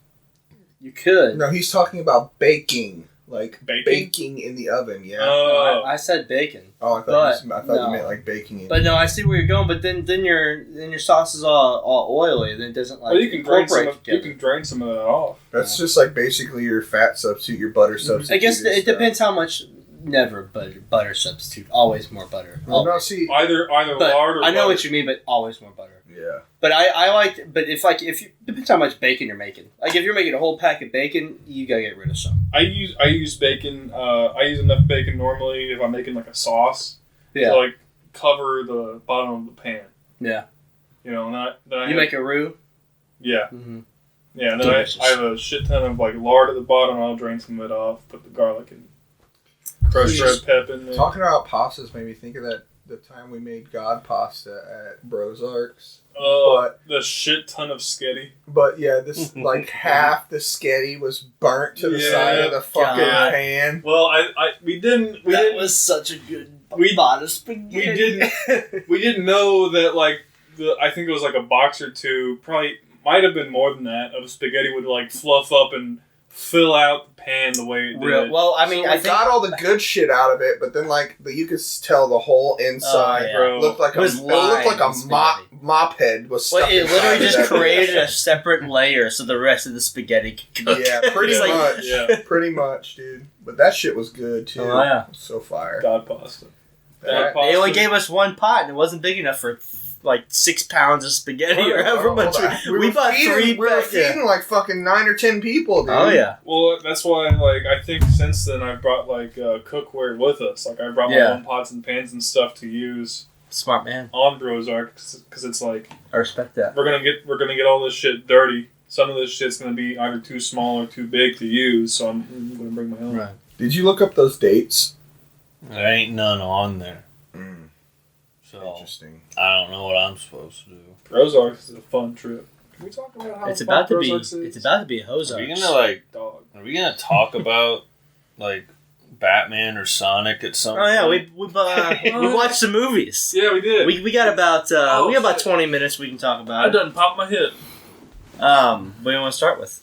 You could. No, he's talking about baking. Like Baking? baking in the oven, yeah. Oh. I said bacon, I thought you meant like baking in. but no, I see where you're going. But then your sauce is all oily, then it doesn't like Well, you can drain some. incorporate You together. can drain some of that off. That's just like basically your fat substitute, your butter substitute. I guess and it stuff. depends how much. Never butter substitute. Always more butter. Well, no, Always. see, Either But lard or I know butter. what you mean, but always more butter. yeah. But I like. But if you depends how much bacon you're making. Like if you're making a whole pack of bacon, you gotta get rid of some. I use bacon. I use enough bacon normally if I'm making like a sauce to like cover the bottom of the pan. Yeah. You know, then I You make a roux. yeah. Mm-hmm. Yeah, and then Delicious. I have a shit ton of like lard at the bottom. I'll drain some of it off. Put the garlic and crushed red pep in there. Talking about pastas made me think of the time we made God pasta at Bros Arcs. But the shit ton of sketty. But yeah, this like half the sketty was burnt to the side of the fucking God. pan. Well, we didn't was such a good we didn't know that like I think it was like a box or two, probably might have been more than that, of spaghetti would like fluff up and fill out the pan the way it did. Well, I mean, So I we think got all the good shit out of it, but then like you could tell the whole inside bro. looked like It was it looked like a lime spaghetti. mop head was stuck. well, it inside literally of just that created a shit. separate layer so the rest of the spaghetti could cook. Yeah, pretty It's like- much. Yeah. Pretty much, dude. But that shit was good too. Oh, yeah. So fire. God pasta. That- They only gave us one pot, and it wasn't big enough for like 6 pounds of spaghetti or however much. We bought We were back there. feeding like fucking 9 or 10 people, dude. Oh yeah. Well, that's why, like, I think since then I've brought, like, cookware with us. Like, I brought my own pots and pans and stuff to use Smart man. on Bros Arc, because it's like, I respect that. we're gonna get all this shit dirty. Some of this shit's gonna be either too small or too big to use, so I'm gonna bring my own. Right. Did you look up those dates? There ain't none on there. So Interesting. I don't know what I'm supposed to do. Bros Arc is a fun trip. Can we talk about how It's fun about to Bros be. Arc is? It's about to be a hose Are we arch. gonna like? Dog. Are we gonna talk about like Batman or Sonic at some Oh yeah, point? we watched some movies. Yeah, we did. We got about Oh, we got about shit. 20 minutes we can talk I about it. done popped my head. What do you want to start with?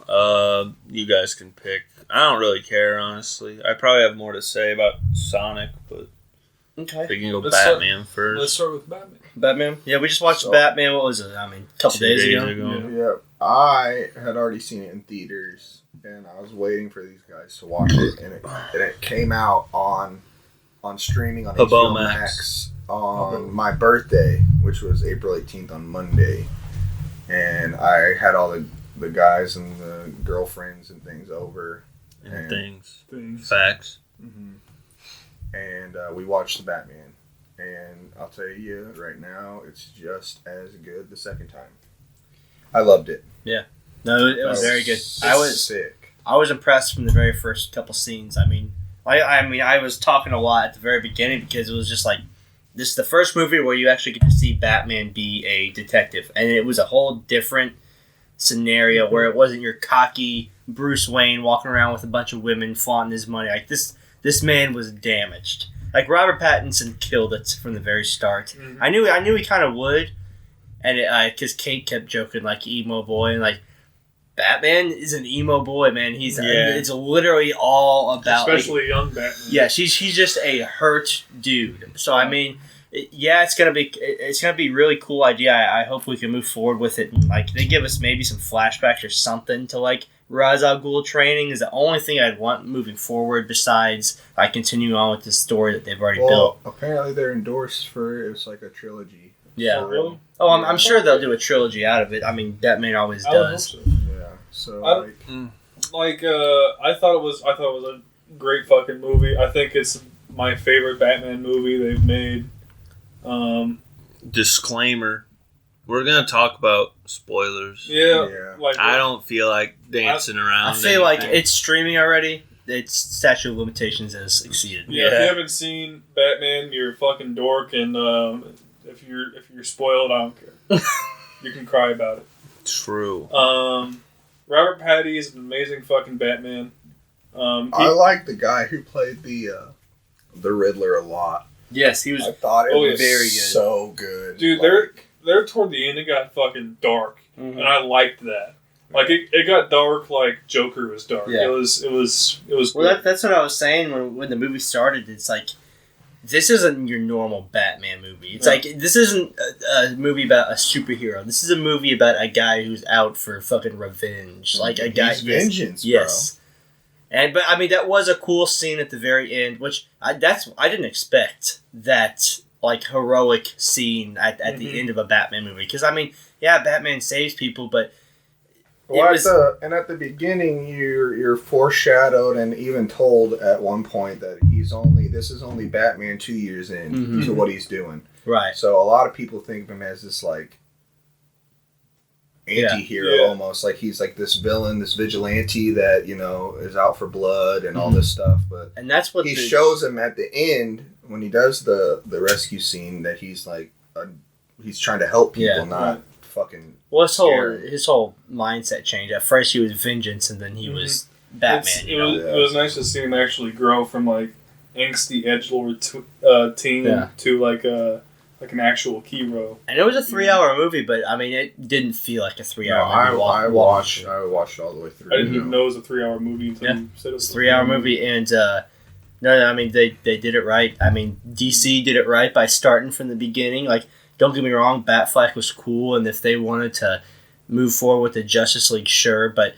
You guys can pick. I don't really care, honestly. I probably have more to say about Sonic, but Okay. we can go Let's start- Batman first. Let's start with Batman. Batman. Yeah, we just watched So- Batman. What was it? I mean, a couple 2 days ago. Yep. I had already seen it in theaters, and I was waiting for these guys to watch it, and it came out on streaming on HBO HBO Max. Max on my birthday, which was April 18th on Monday, and I had all the guys and the girlfriends and things over, And things. Things. Facts. and we watched the Batman, and I'll tell you right now, it's just as good the second time. I loved it. No, it was very good. I was sick. impressed from the very first couple scenes. I mean, I was talking a lot at the very beginning because it was just like this is the first movie where you actually get to see Batman be a detective, and it was a whole different scenario where it wasn't your cocky Bruce Wayne walking around with a bunch of women flaunting his money. Like this man was damaged. Like Robert Pattinson killed it from the very start. Mhm. I knew he kind of would, and because Kate kept joking like emo boy, and like Batman is an emo boy, man. It's literally all about like, Especially young Batman. yeah, he's just a hurt dude. So I mean, it's gonna be really cool idea. I hope we can move forward with it, and like they give us maybe some flashbacks or something to like Ra's al Ghul training is the only thing I'd want moving forward. Besides, I continue on with the story that they've already built. Apparently they're endorsed for it's like a trilogy. Yeah. For real. Oh, I'm sure they'll do a trilogy out of it. I mean, Batman always I would hope does. so. Yeah. So I- like, Like, I thought it was a great fucking movie. I think it's my favorite Batman movie they've made. Disclaimer: We're gonna talk about spoilers. Yeah. Like I don't feel like dancing around. I feel like it's streaming already. Its statute of limitations has exceeded. Yeah, if you haven't seen Batman, you're a fucking dork, and if you're spoiled, I don't care. You can cry about it. True. Robert Patty is an amazing fucking Batman. I like the guy who played the Riddler a lot. Yes, he was. I thought it was very good. So good, dude. They're toward the end. It got fucking dark, and I liked that. Like it got dark, like Joker was dark. Yeah. It was. Well, that's what I was saying when the movie started. It's like, this isn't your normal Batman movie. It's like, this isn't a movie about a superhero. This is a movie about a guy who's out for fucking revenge. Like a guy. Vengeance, yes. But I mean, that was a cool scene at the very end, which I didn't expect that like heroic scene at the end of a Batman movie. Because I mean, yeah, Batman saves people, but at the beginning, you're foreshadowed and even told at one point that this is only Batman 2 years in to what he's doing. Right. So a lot of people think of him as this like anti-hero almost, like he's like this villain, this vigilante that is out for blood and all this stuff. But and that's what he shows him at the end when he does the rescue scene that he's like he's trying to help people, not fucking. Well, his whole mindset changed. At first, he was vengeance, and then he was Batman. It was nice to see him actually grow from like angsty edgelord teen to like an actual hero. And it was a 3-hour movie, but I mean, it didn't feel like a 3-hour movie. I watched it all the way through. I didn't even know it was a 3-hour movie until you said it was a 3-hour movie, and no, I mean they did it right. I mean, DC did it right by starting from the beginning. Like, don't get me wrong, Batfleck was cool, and if they wanted to move forward with the Justice League, sure, but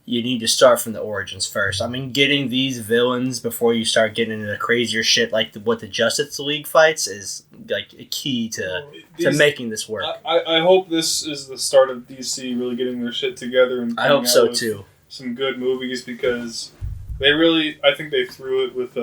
you need to start from the origins first. I mean, getting these villains before you start getting into the crazier shit like what the Justice League fights is like a key to making this work. I hope this is the start of DC really getting their shit together. And I hope so too. Some good movies, because I think they threw it with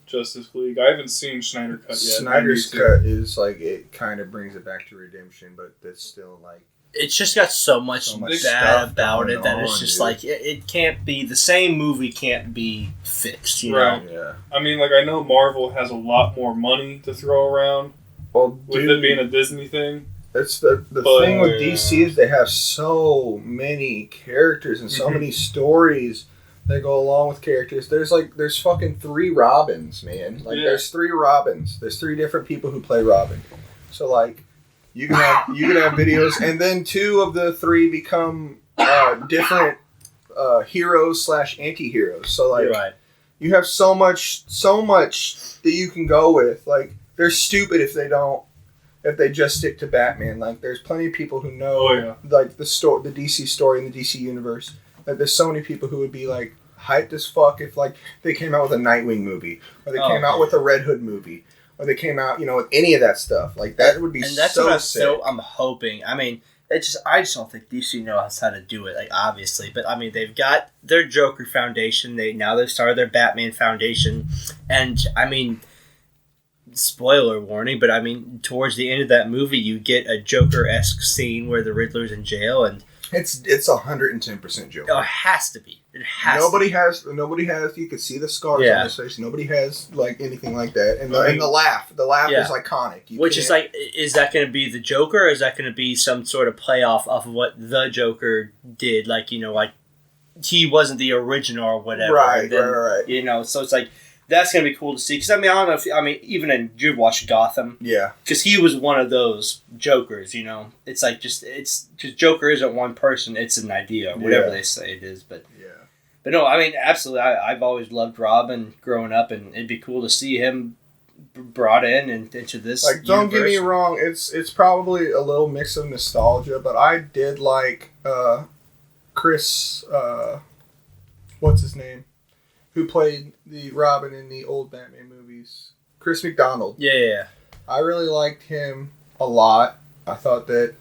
Justice League. I haven't seen Snyder Cut yet. Snyder's Cut is like, it kind of brings it back to redemption, but it's still like, it's just got so much bad about it that it's just like it can't be the same movie. Can't be fixed, you know. Yeah. I mean, like, I know Marvel has a lot more money to throw around. Well, with it being a Disney thing. It's the thing with DC is they have so many characters and so many stories that go along with characters. There's fucking 3 Robins, man. Like there's 3 Robins. There's 3 different people who play Robin. So like. You can have videos, and then 2 of the 3 become different heroes / anti-heroes. So like, you have so much that you can go with. Like, they're stupid if they just stick to Batman. Like, there's plenty of people who know like the DC story in the DC universe. Like, there's so many people who would be like hyped as fuck if like they came out with a Nightwing movie or they came out with a Red Hood movie. Or they came out, with any of that stuff. Like, that would be so sick. And that's what I'm hoping. I mean, I just don't think DC knows how to do it, like, obviously. But, I mean, they've got their Joker Foundation. They've started their Batman Foundation. And, I mean, spoiler warning, but, I mean, towards the end of that movie, you get a Joker-esque scene where the Riddler's in jail. And it's 110% Joker. Oh, it has to be. Nobody has. You could see the scars on his face. Nobody has like anything like that. And the laugh. The laugh is iconic. Is like, is that going to be the Joker? Or is that going to be some sort of playoff off of what the Joker did? Like, like he wasn't the original or whatever. Right. So it's like, that's going to be cool to see. Because I mean, I don't know if even in you've watched Gotham. Yeah. Because he was one of those Jokers. It's like because Joker isn't one person. It's an idea, or whatever they say it is. But no, I mean, absolutely. I've always loved Robin growing up, and it'd be cool to see him brought in into this. Like, don't get me wrong, it's probably a little mix of nostalgia, but I did like Chris. What's his name? Who played the Robin in the old Batman movies? Chris McDonald. Yeah. I really liked him a lot. I thought that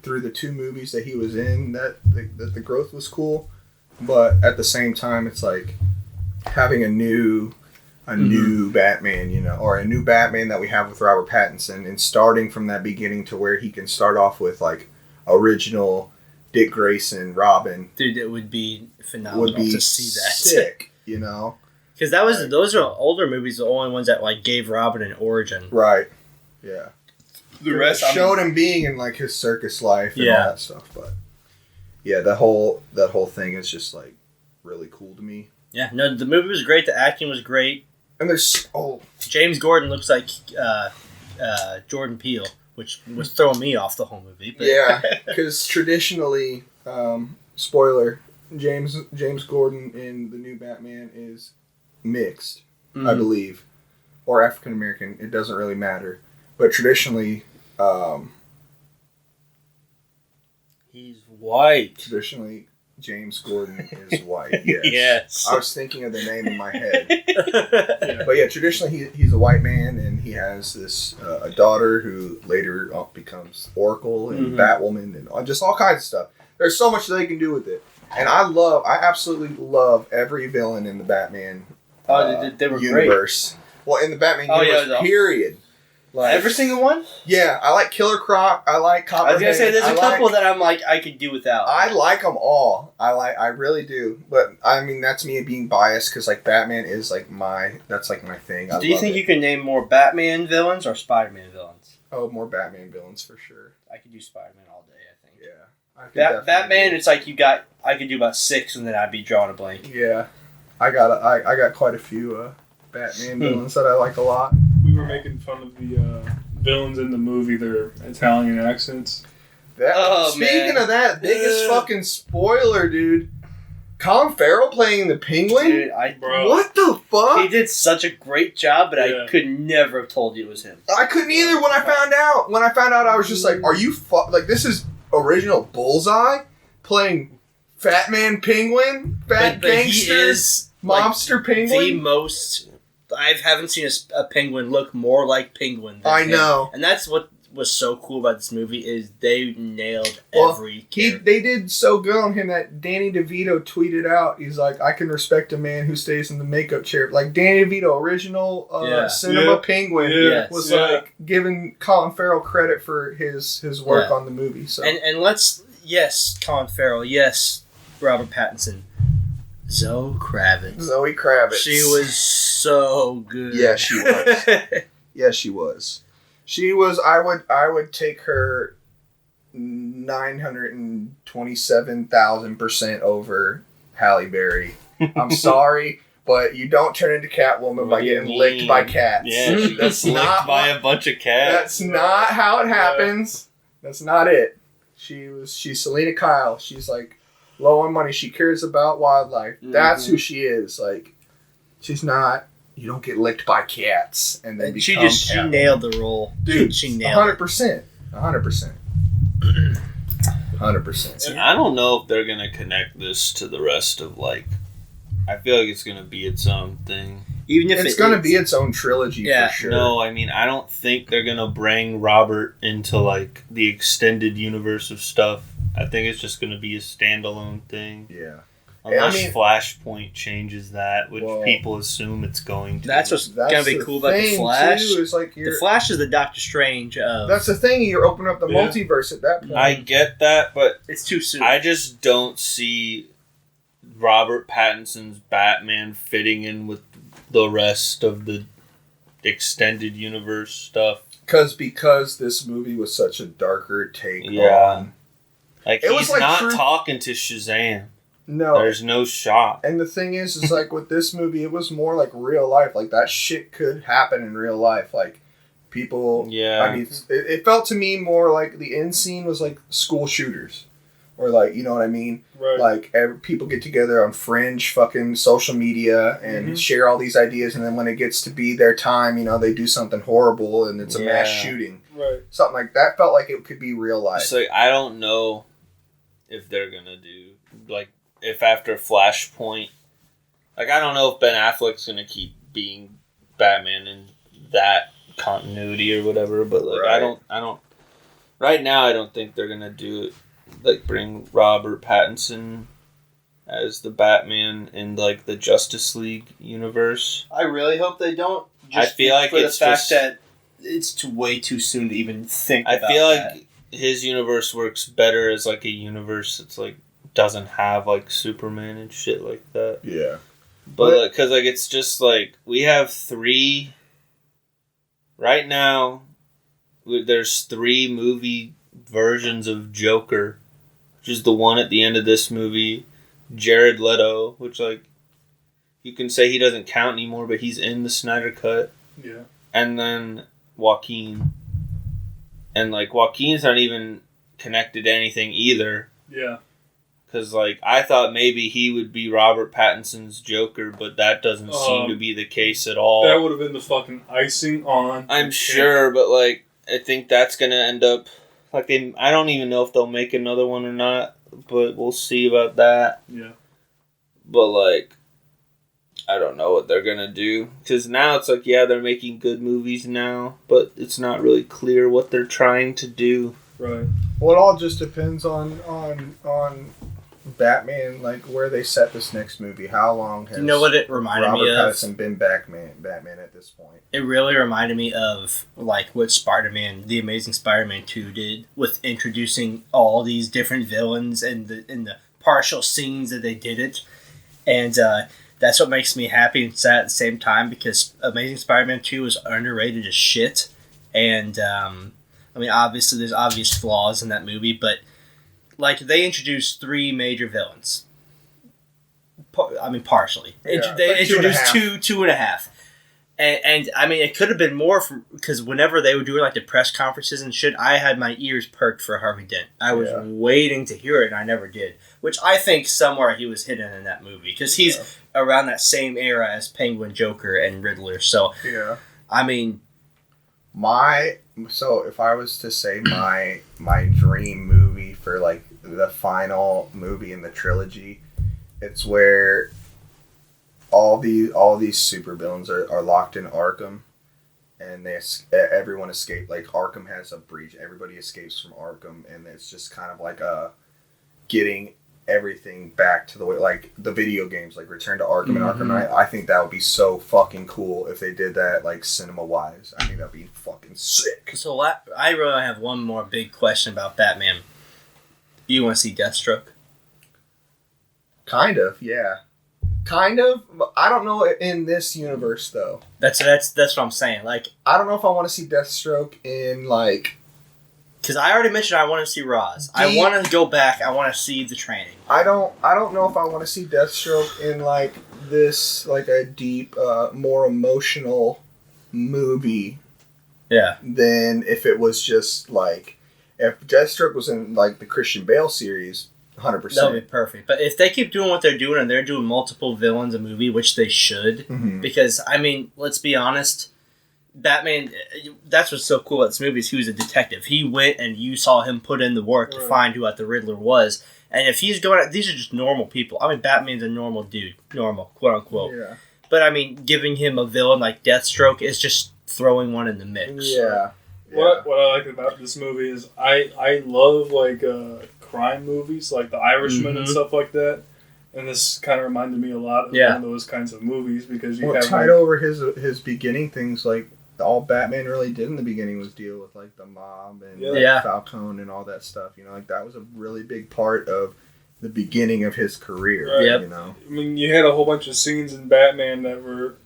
through the 2 movies that he was in, that the growth was cool. But at the same time, it's like having a new Batman, or a new Batman that we have with Robert Pattinson, and starting from that beginning to where he can start off with like original Dick Grayson Robin. Dude, it would be phenomenal to see that. Sick, you know? Because those are older movies, the only ones that like gave Robin an origin. Right. Yeah. The rest showed him being in like his circus life and all that stuff, but yeah, that whole thing is just like really cool to me. Yeah, no, the movie was great. The acting was great. And there's James Gordon looks like Jordan Peele, which was throwing me off the whole movie. But. Yeah, because traditionally, spoiler, James Gordon in the new Batman is mixed, I believe, or African American. It doesn't really matter, but traditionally, he's white. Traditionally, James Gordon is white. Yes. Yes. I was thinking of the name in my head. But yeah, traditionally he's a white man, and he has this a daughter who later becomes Oracle and Batwoman and just all kinds of stuff. There's so much they can do with it, and I absolutely love every villain in the Batman they were universe. Great. Well, in the Batman universe, period. Like, every single one? Yeah, I like Killer Croc. I like Copperhead. I was gonna say there's a couple that I'm like I could do without. I like them all. I really do. But I mean that's me being biased because like Batman is like my thing. Do you think you can name more Batman villains or Spider-Man villains? Oh, more Batman villains for sure. I could do Spider-Man all day. I think. Yeah. Batman, it's like I could do about 6 and then I'd be drawing a blank. Yeah, I got quite a few Batman villains that I like a lot. We were making fun of the villains in the movie, their Italian accents. Speaking of that, biggest fucking spoiler, dude. Colin Farrell playing the Penguin? Dude, what the fuck? He did such a great job, but I could never have told you it was him. I couldn't either when I found out. When I found out, I was just like, are you like, this is original Bullseye playing Fat Man Penguin? Fat gangster? He is Mobster Penguin? The most... I haven't seen a penguin look more like Penguin than him. know. And that's what was so cool about this movie is they nailed every character. They did so good on him that Danny DeVito tweeted out, he's like, I can respect a man who stays in the makeup chair. Like, Danny DeVito, original cinema Penguin, was like giving Colin Farrell credit for his work on the movie. So And let's, Colin Farrell, Robert Pattinson. Zoe Kravitz. She was so good. Yeah, she was. Yeah, she was. She was. I would take her 927,000% over Halle Berry. I'm sorry, but you don't turn into Catwoman by getting licked by cats. Yeah, that's licked by a bunch of cats. That's not how it happens. That's not it. She's Selena Kyle. She's like low on money. She cares about wildlife. That's who she is. Like, she's not. You don't get licked by cats and then she nailed the role. Dude, she nailed 100%. 100%. 100%. I don't know if they're gonna connect this to the rest of like. I feel like it's gonna be its own thing. Even if it's gonna be its own trilogy for sure. No, I mean I don't think they're gonna bring Robert into like the extended universe of stuff. I think it's just gonna be a standalone thing. Yeah. Unless Flashpoint changes that, which people assume it's going to. That's what's going to be cool about the Flash. Too, is like the Flash is the Doctor Strange of... That's the thing. You're opening up the multiverse at that point. I get that, but... It's too soon. I just don't see Robert Pattinson's Batman fitting in with the rest of the extended universe stuff. Because this movie was such a darker take on... Like, he's like not talking to Shazam. No. There's no shot. And the thing is like with this movie, it was more like real life. Like that shit could happen in real life. Like people... Yeah. I mean, it felt to me more like the end scene was like school shooters. Or like, you know what I mean? Right. Like people get together on fringe fucking social media and share all these ideas. And then when it gets to be their time, you know, they do something horrible and it's a mass shooting. Right. Something like that felt like it could be real life. It's like, I don't know if they're going to do... Like, if after Flashpoint, like I don't know if Ben Affleck's gonna keep being Batman in that continuity or whatever, but like I don't right now I don't think they're gonna do it, like bring Robert Pattinson as the Batman in like the Justice League universe. I really hope they don't. I feel like for the fact that it's way too soon to even think. I feel like his universe works better as like a universe that's like doesn't have like Superman and shit like that. Yeah. But because like it's just like we have 3 right now. There's 3 movie versions of Joker, which is the one at the end of this movie. Jared Leto, which like you can say he doesn't count anymore, but he's in the Snyder Cut. Yeah. And then Joaquin. And like Joaquin's not even connected to anything either. Yeah. Because like I thought maybe he would be Robert Pattinson's Joker, but that doesn't seem to be the case at all. That would have been the fucking icing on. I'm sure, but like I think that's gonna end up like I don't even know if they'll make another one or not, but we'll see about that. Yeah. But like I don't know what they're gonna do, because now it's like, yeah, they're making good movies now, but it's not really clear what they're trying to do. Right. Well, it all just depends on Batman, like where they set this next movie. How long has You know what it reminded me Robert of? Pattinson been Batman at this point? It really reminded me of like what Spider-Man, The Amazing Spider-Man 2 did with introducing all these different villains and the partial scenes that they did it. And that's what makes me happy and sad at the same time, because Amazing Spider-Man 2 is underrated as shit. And, I mean, obviously there's obvious flaws in that movie, but, like, they introduced 3 major villains. Partially. Yeah, They like introduced 2.5. And I mean, it could have been more, because whenever they were doing, like, the press conferences and shit, I had my ears perked for Harvey Dent. I was waiting to hear it, and I never did. Which I think somewhere he was hidden in that movie, because he's around that same era as Penguin, Joker, and Riddler. So, I mean... So if I was to say my dream movie for, like, the final movie in the trilogy, it's where all these supervillains are locked in Arkham, and everyone escaped. Like, Arkham has a breach. Everybody escapes from Arkham, and it's just kind of like getting everything back to the way, like the video games, like Return to Arkham and Arkham Knight. I think that would be so fucking cool if they did that, like, cinema wise. I think that'd be fucking sick. So I really have one more big question about Batman. You want to see Deathstroke? Kind of, yeah. Kind of. I don't know in this universe though. That's what I'm saying. Like, I don't know if I want to see Deathstroke in, like, because I already mentioned I want to see Roz. I want to go back. I want to see the training. I don't know if I want to see Deathstroke in, like, this, like, a deep, more emotional movie. Yeah. Than if it was just, like, if Deathstroke was in, like, the Christian Bale series, 100%. That would be perfect. But if they keep doing what they're doing and they're doing multiple villains a movie, which they should, because, I mean, let's be honest, Batman, that's what's so cool about this movie is he was a detective. He went and you saw him put in the work to find who the Riddler was. And if he's going, these are just normal people. I mean, Batman's a normal dude. Normal, quote unquote. Yeah. But I mean, giving him a villain like Deathstroke is just throwing one in the mix. Yeah. What I like about this movie is I love, like, crime movies, like The Irishman and stuff like that. And this kind of reminded me a lot of one of those kinds of movies, because you have tied over his beginning things, like, all Batman really did in the beginning was deal with, like, the mob and Falcone and all that stuff. You know, like, that was a really big part of the beginning of his career. Right. You know, I mean, you had a whole bunch of scenes in Batman that were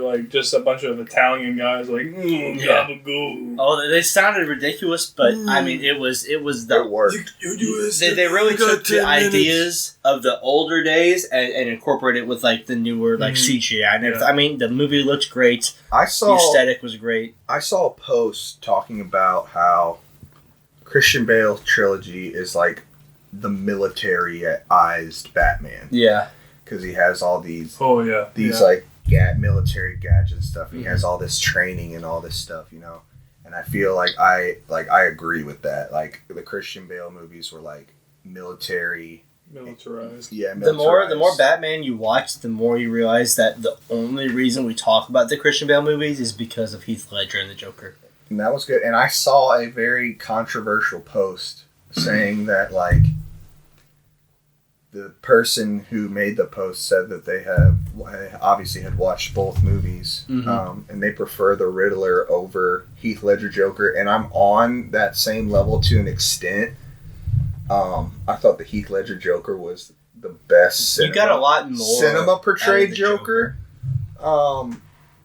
like just a bunch of Italian guys like gabagool. Oh, they sounded ridiculous, but I mean, it was the work. They really took the ideas of the older days and incorporated it with, like, the newer, like, CGI and everything. I mean, the movie looked great. The aesthetic was great. I saw a post talking about how Christian Bale's trilogy is like the militarized Batman. Yeah, because he has all these like military gadgets and stuff. He has all this training and all this stuff, you know. And I feel like I agree with that. Like, the Christian Bale movies were, like, militarized. Yeah, militarized. The more Batman you watch, the more you realize that the only reason we talk about the Christian Bale movies is because of Heath Ledger and the Joker. And that was good. And I saw a very controversial post saying that, like, the person who made the post said that they have obviously had watched both movies, and they prefer the Riddler over Heath Ledger Joker, and I'm on that same level to an extent. I thought the Heath Ledger Joker was the best You got a lot more cinema portrayed out of the Joker.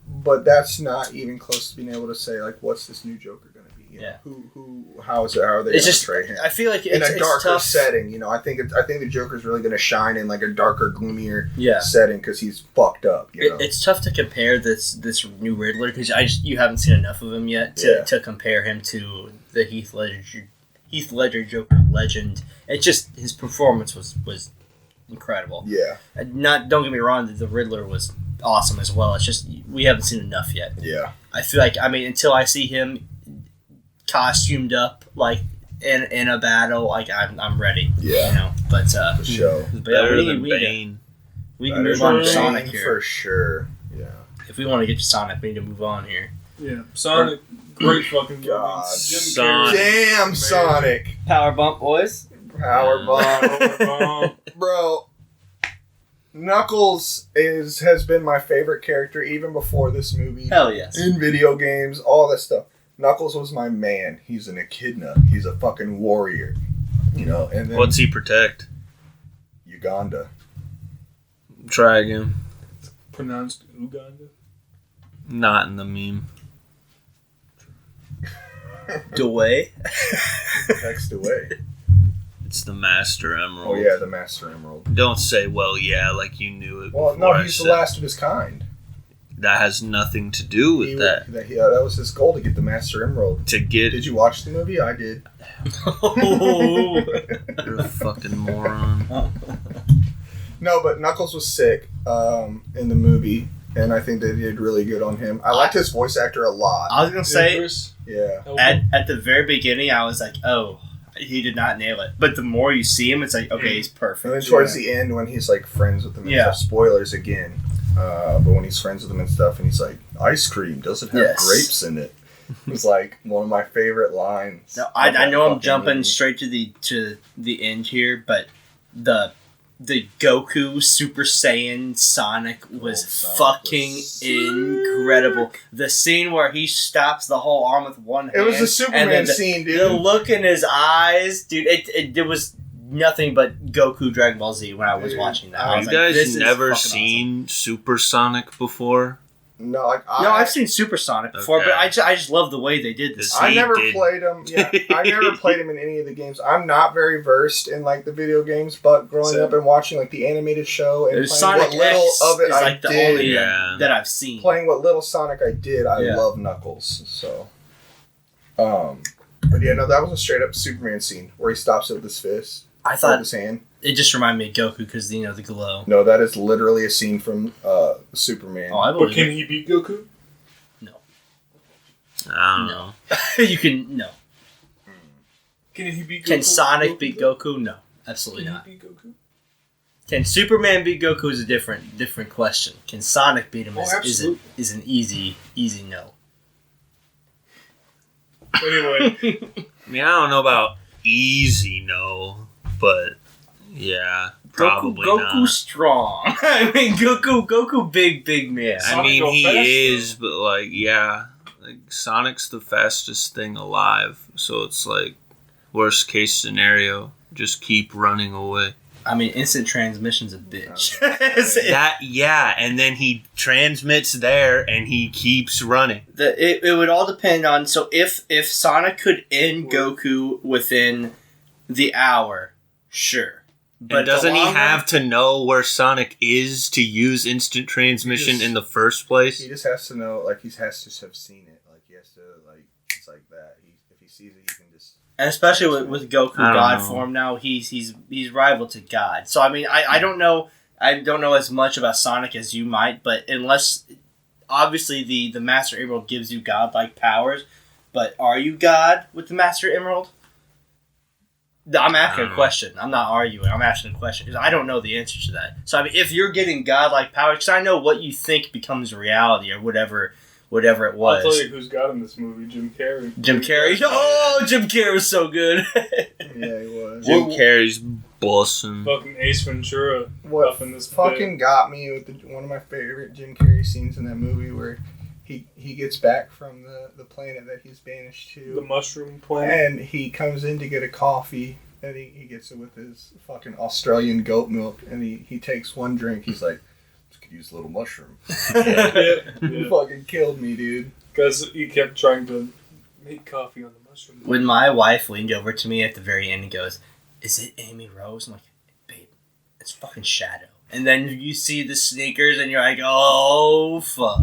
But that's not even close to being able to say, like, what's this new Joker going to be? You know, how are they going to portray him? I feel like in a darker tough. setting, you know, I think the Joker's really going to shine in like a darker, gloomier Yeah. setting because he's fucked up. You know? It's tough to compare this new Riddler because you haven't seen enough of him yet to compare him to the Heath Ledger Joker legend. It's just his performance was incredible. Yeah. Don't get me wrong, the Riddler was awesome as well. It's just we haven't seen enough yet. Yeah. I feel like until I see him costumed up like in a battle, like I'm ready. Yeah. You know, but For sure. Better than Bane. We can move on to Bane, Sonic here. for sure. Yeah. If we want to get to Sonic, we need to move on here. Yeah, Sonic, great fucking God. Jim Sonic. Carrey. Damn, Sonic. Power bump, boys. Power bomb. Oh, Bro, Knuckles has been my favorite character even before this movie. Hell yes. In video games, all that stuff. Knuckles was my man. He's an echidna. He's a fucking warrior. You know, and then What's he protect? Uganda. Try again. pronounced Uganda. Not in the meme. Dewey. Text away. It's the Master Emerald. Oh yeah, the Master Emerald. Don't say, well, yeah, like you knew it. Well, before no, I he's the said- last of his kind. That has nothing to do with that. That was his goal, to get the Master Emerald. To get... Did you watch the movie? I did. Oh. You're a fucking moron. No, but Knuckles was sick in the movie, and I think they did really good on him. I liked his voice actor a lot. I was going to say, Idris Yeah. Elba. at the very beginning, I was like, oh, he did not nail it. But the more you see him, it's like, okay, he's perfect. And then towards the end, when he's like friends with them and Yeah. stuff, spoilers again. But when he's friends with them and stuff, and he's like, ice cream doesn't have Yes. grapes in it. It's like one of my favorite lines. No, I know I'm Fucking jumping movie. straight to the end here, but the Goku Super Saiyan Sonic was Sonic fucking was incredible. The scene where he stops the whole arm with one hand. It was the and Superman then scene, dude. The look in his eyes, dude. It was nothing but Goku Dragon Ball Z when I was Dude, watching that. have I Have was you like, guys this is never fucking seen Super Sonic before? No, like awesome. No, I've seen Super Sonic before, Okay. but I just love the way they did this. This- I He never did. played him. Yeah, I never played him in any of the games. I'm not very versed in like the video games, but growing Same. up and watching like the animated show and playing Sonic what little X of it is I like the did, only Yeah. that I've seen. playing what little Sonic I did, I Yeah. love Knuckles. So, but yeah, no, that was a straight up Superman scene where he stops it with his fist, I with thought his hand. it just reminded me of Goku because the glow. No, that is literally a scene from Superman. Oh, I But believe can it. he beat Goku? I don't No. know. You can no. Can he beat Goku? Can Sonic beat Goku? No, absolutely Can not. he beat Goku? Can Superman beat Goku is a different question. Can Sonic beat him? Oh, absolutely. Is an easy no. Anyway, I mean, I don't know about easy, no, but yeah, probably Goku not. strong. I mean, Goku big man. I Sonic mean, go he fast, is, but like, yeah, like Sonic's the fastest thing alive, so it's like worst case scenario, just keep running away. I mean, instant transmission's a bitch. That yeah, and then he transmits there, and he keeps running. It would all depend on if Sonic could end Goku within the hour, sure. But doesn't the he longer- have to know where Sonic is to use instant transmission Yes. in the first place? He just has to know, like he has to have seen it. Like he has to, like it's like that. If he sees it, he can just. And especially with Goku I don't God know. form now, he's rival to God. So I mean, I don't know as much about Sonic as you might, but unless obviously the Master Emerald gives you godlike powers, but are you God with the Master Emerald? I'm asking a question. I'm not arguing. I'm asking a question because I don't know the answer to that. So I mean, if you're getting godlike powers, because I know what you think becomes reality or whatever it was. I'll tell you who's got in this movie: Jim Carrey. Jim Carrey. Oh, Jim Carrey was so good. Yeah, he was. Jim Carrey's Bussin'. Fucking Ace Ventura. What up in this fucking got me with one of my favorite Jim Carrey scenes in that movie where he gets back from the planet that he's banished to. The mushroom planet. And he comes in to get a coffee, and he gets it with his fucking Australian goat milk, and he takes one drink. He's like, "This could use a little mushroom." Yeah. Fucking killed me, dude. Because he kept trying to make coffee on the mushroom. When my wife leaned over to me at the very end and goes, "Is it Amy Rose?" I'm like, "Babe, it's fucking Shadow." And then you see the sneakers, and you're like, "Oh fuck!"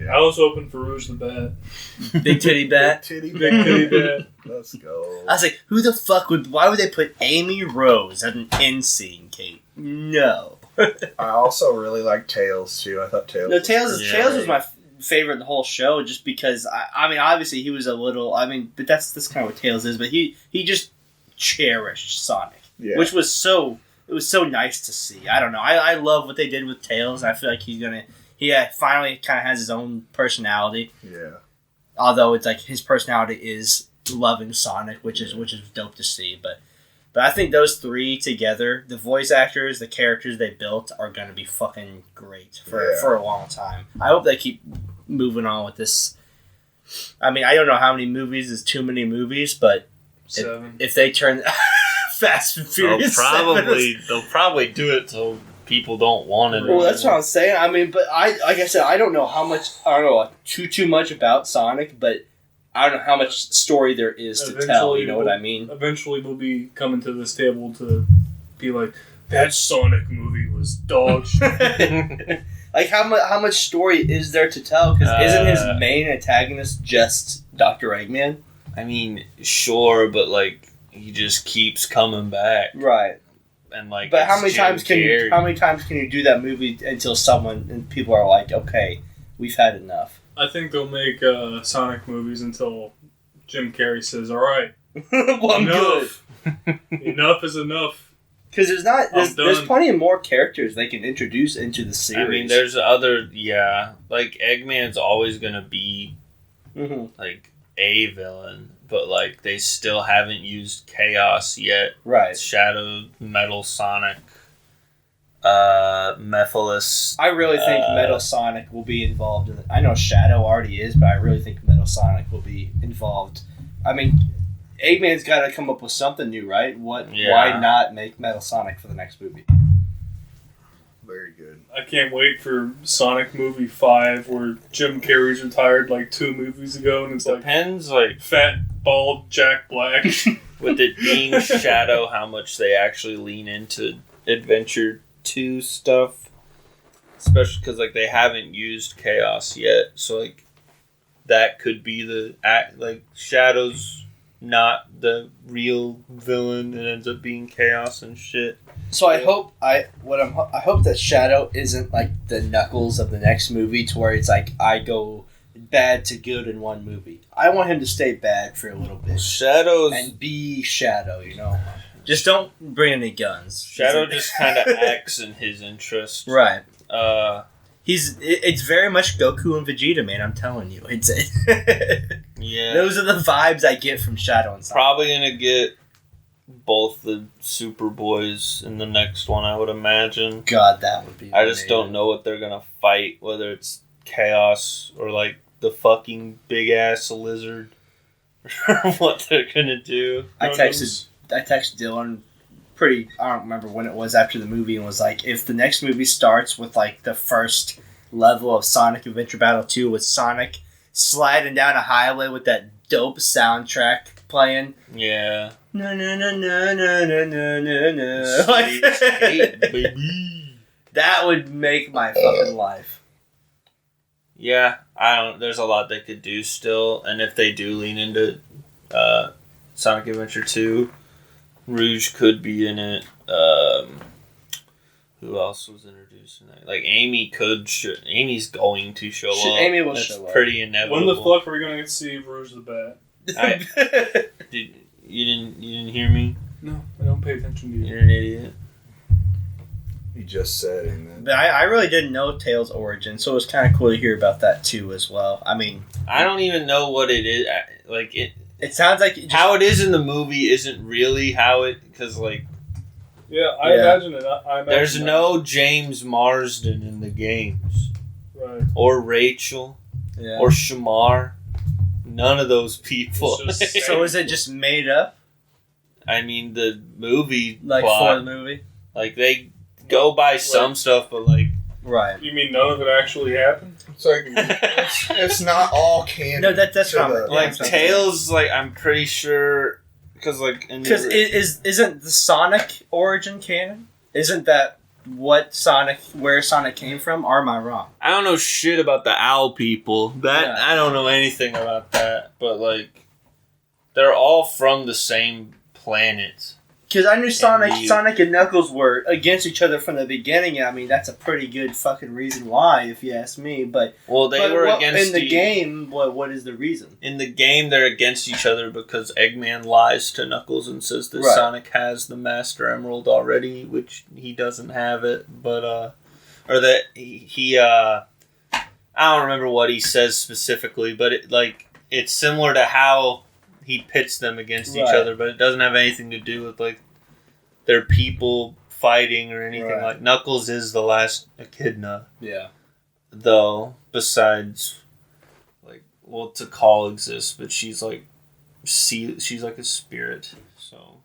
I was hoping for Rouge the Bat. Big titty bat. Big titty Big titty bat. Let's go. I was like, "Who the fuck would? Why would they put Amy Rose as an end scene, Kate?" No. I also really like Tails too. I thought Tails. No, Tails Yeah. was my favorite in the whole show, just because I mean, obviously he was a little. I mean, but that's kind of what Tails is. But he just cherished Sonic, which was so. It was so nice to see. I don't know. I love what they did with Tails. I feel like he finally kind of has his own personality. Yeah. Although it's like his personality is loving Sonic, which is dope to see. But I think those three together, the voice actors, the characters they built, are gonna be fucking great for a long time. I hope they keep moving on with this. I mean, I don't know how many movies is too many movies, but 7. if they turn Fast and Furious, They'll probably do it so people don't want it. Well, that's what I'm saying. I mean, but like I said, I don't know too much about Sonic, but I don't know how much story there is to tell. You know what I mean? Eventually, we'll be coming to this table to be like, that Sonic movie was dog shit. Like how much story is there to tell? Because isn't his main antagonist just Dr. Eggman? I mean, sure, but like he just keeps coming back, right? And like, but how many times can you do that movie until people are like, okay, we've had enough? I think they'll make Sonic movies until Jim Carrey says, "All right, well, I'm enough. Enough is enough." Because there's plenty of more characters they can introduce into the series. I mean, there's like Eggman's always gonna be like a villain, but like they still haven't used Chaos yet. Right. Shadow, Metal Sonic, Mephiles. I really think Metal Sonic will be involved in it. I know Shadow already is, but I really think Metal Sonic will be involved. I mean, Eggman's got to come up with something new, right? Why not make Metal Sonic for the next movie? Very good. I can't wait for Sonic movie 5, where Jim Carrey's retired like 2 movies ago, and it's Depends, like fat, bald Jack Black. with it being Shadow, how much they actually lean into Adventure 2 stuff, especially because like they haven't used Chaos yet, so like that could be the Shadow's not the real villain. It ends up being Chaos and shit. So I hope I hope that Shadow isn't like the Knuckles of the next movie, to where it's like I go bad to good in one movie. I want him to stay bad for a little bit. Shadow's and be Shadow, you know. Just don't bring any guns. Shadow just kind of acts in his interest, right? It's very much Goku and Vegeta, man. I'm telling you, it's yeah. Those are the vibes I get from Shadow and Sonic. Probably gonna get both the Superboys in the next one, I would imagine. God, that would be. I just don't know what they're gonna fight, whether it's Chaos or like the fucking big ass lizard, or what they're gonna do. I texted Dylan I don't remember when it was after the movie, and was like, if the next movie starts with like the first level of Sonic Adventure Battle 2 with Sonic sliding down a highway with that dope soundtrack playing. Yeah. No. Like, baby. that would make my fucking life. Yeah, there's a lot they could do still, and if they do lean into Sonic Adventure 2, Rouge could be in it. Who else was introduced in that? Like Amy Amy's going to show up. Amy will That's show up. Pretty inevitable. When the fuck are we gonna see Rouge the Bat? You didn't hear me? No, I don't pay attention to you. You're an idiot. He just said, and then But I really didn't know Tails' origin, so it was kind of cool to hear about that too as well. I mean, I don't even know what it is. Like it sounds like how it is in the movie isn't really how it, because like Yeah, I imagine it. There's no James Marsden in the games. Right. Or Rachel. Yeah. Or Shamar. None of those people. So is it just made up? I mean, the movie Like plot, for the movie? like they go by some stuff, but like Right. You mean none of it actually happened? It's like it's not all canon. No, that's to not the- like Tails. Like I'm pretty sure because like Because isn't the Sonic origin canon? Isn't that where Sonic came from? Or am I wrong? I don't know shit about the owl people. That Yeah. I don't know anything about that. But like, they're all from the same planet. Because I knew Indeed. Sonic and Knuckles were against each other from the beginning. I mean, that's a pretty good fucking reason why, if you ask me. But Well, they were against in the game. What is the reason? In the game, they're against each other because Eggman lies to Knuckles and says that Right. Sonic has the Master Emerald already, which he doesn't have it. But or that he I don't remember what he says specifically, but it's similar to how he pits them against each Right. other, but it doesn't have anything to do with like their people fighting or anything. Right. Like Knuckles is the last echidna, Yeah. though. Besides, like, well, Tikal exists, but she's like she's like a spirit, so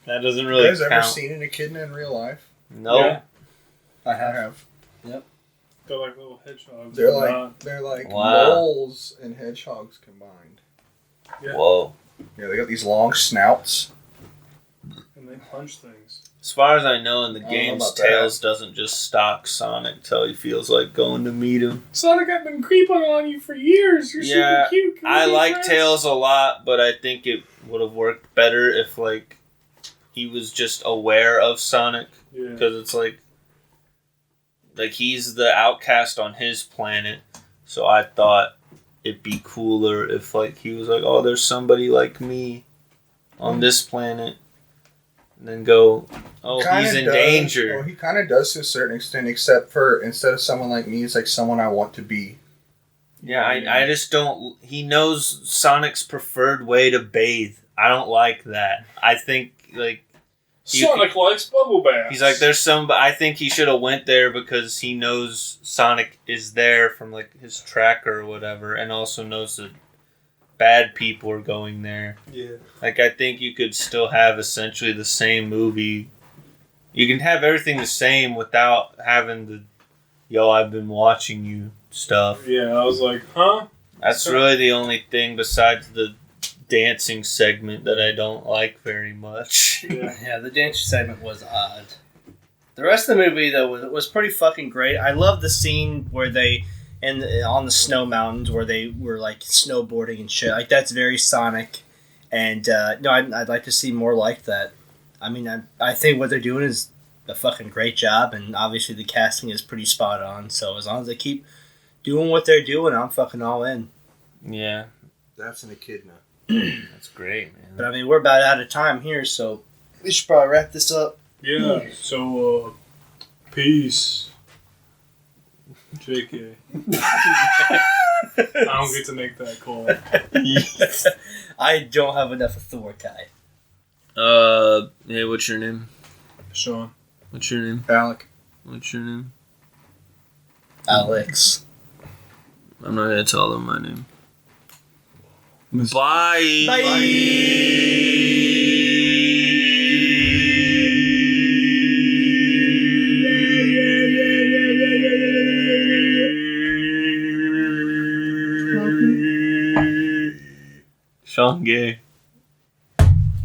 that doesn't really You guys count. ever seen an echidna in real life? Nope. Yeah. I I have. have. They're like little hedgehogs. They're like Wow. moles and hedgehogs combined. Yeah. Whoa. Yeah, they got these long snouts. And they punch things. As far as I know, in the I don't know games, about that. Tails doesn't just stalk Sonic till he feels like going to meet him. Sonic, I've been creeping on you for years. You're Yeah, super cute. Can we I be like friends? Tails a lot, but I think it would have worked better if like he was just aware of Sonic, Yeah. because it's like he's the outcast on his planet. So I thought it'd be cooler if like he was like, oh, there's somebody like me on this planet, and then go, oh, he's in danger. Well, he kind of does to a certain extent, except for instead of someone like me, it's like someone I want to be. Yeah, I just don't. He knows Sonic's preferred way to bathe. I don't like that. I think like Sonic likes bubble baths. he's like, there's some. I think he should have went there because he knows Sonic is there from like his tracker or whatever, and also knows that bad people are going there. Yeah. Like I think you could still have essentially the same movie. You can have everything the same without having the I've been watching you stuff. Yeah, I was like, huh? That's really the only thing besides the dancing segment that I don't like very much. Yeah. Yeah, the dance segment was odd. The rest of the movie, though, was pretty fucking great. I love the scene where they, on the snow mountains, where they were, like, snowboarding and shit. Like, that's very Sonic. And, no, I'd like to see more like that. I mean, I think what they're doing is a fucking great job, and obviously the casting is pretty spot on. So as long as they keep doing what they're doing, I'm fucking all in. Yeah, That's an echidna. that's great, man. But, I mean, we're about out of time here, so we should probably wrap this up. Yeah, so, peace. JK. I don't get to make that call. I don't have enough authority. Hey, what's your name? Sean. What's your name? Alec. What's your name? Alex. I'm not gonna tell them my name. Bye. Sean Gay.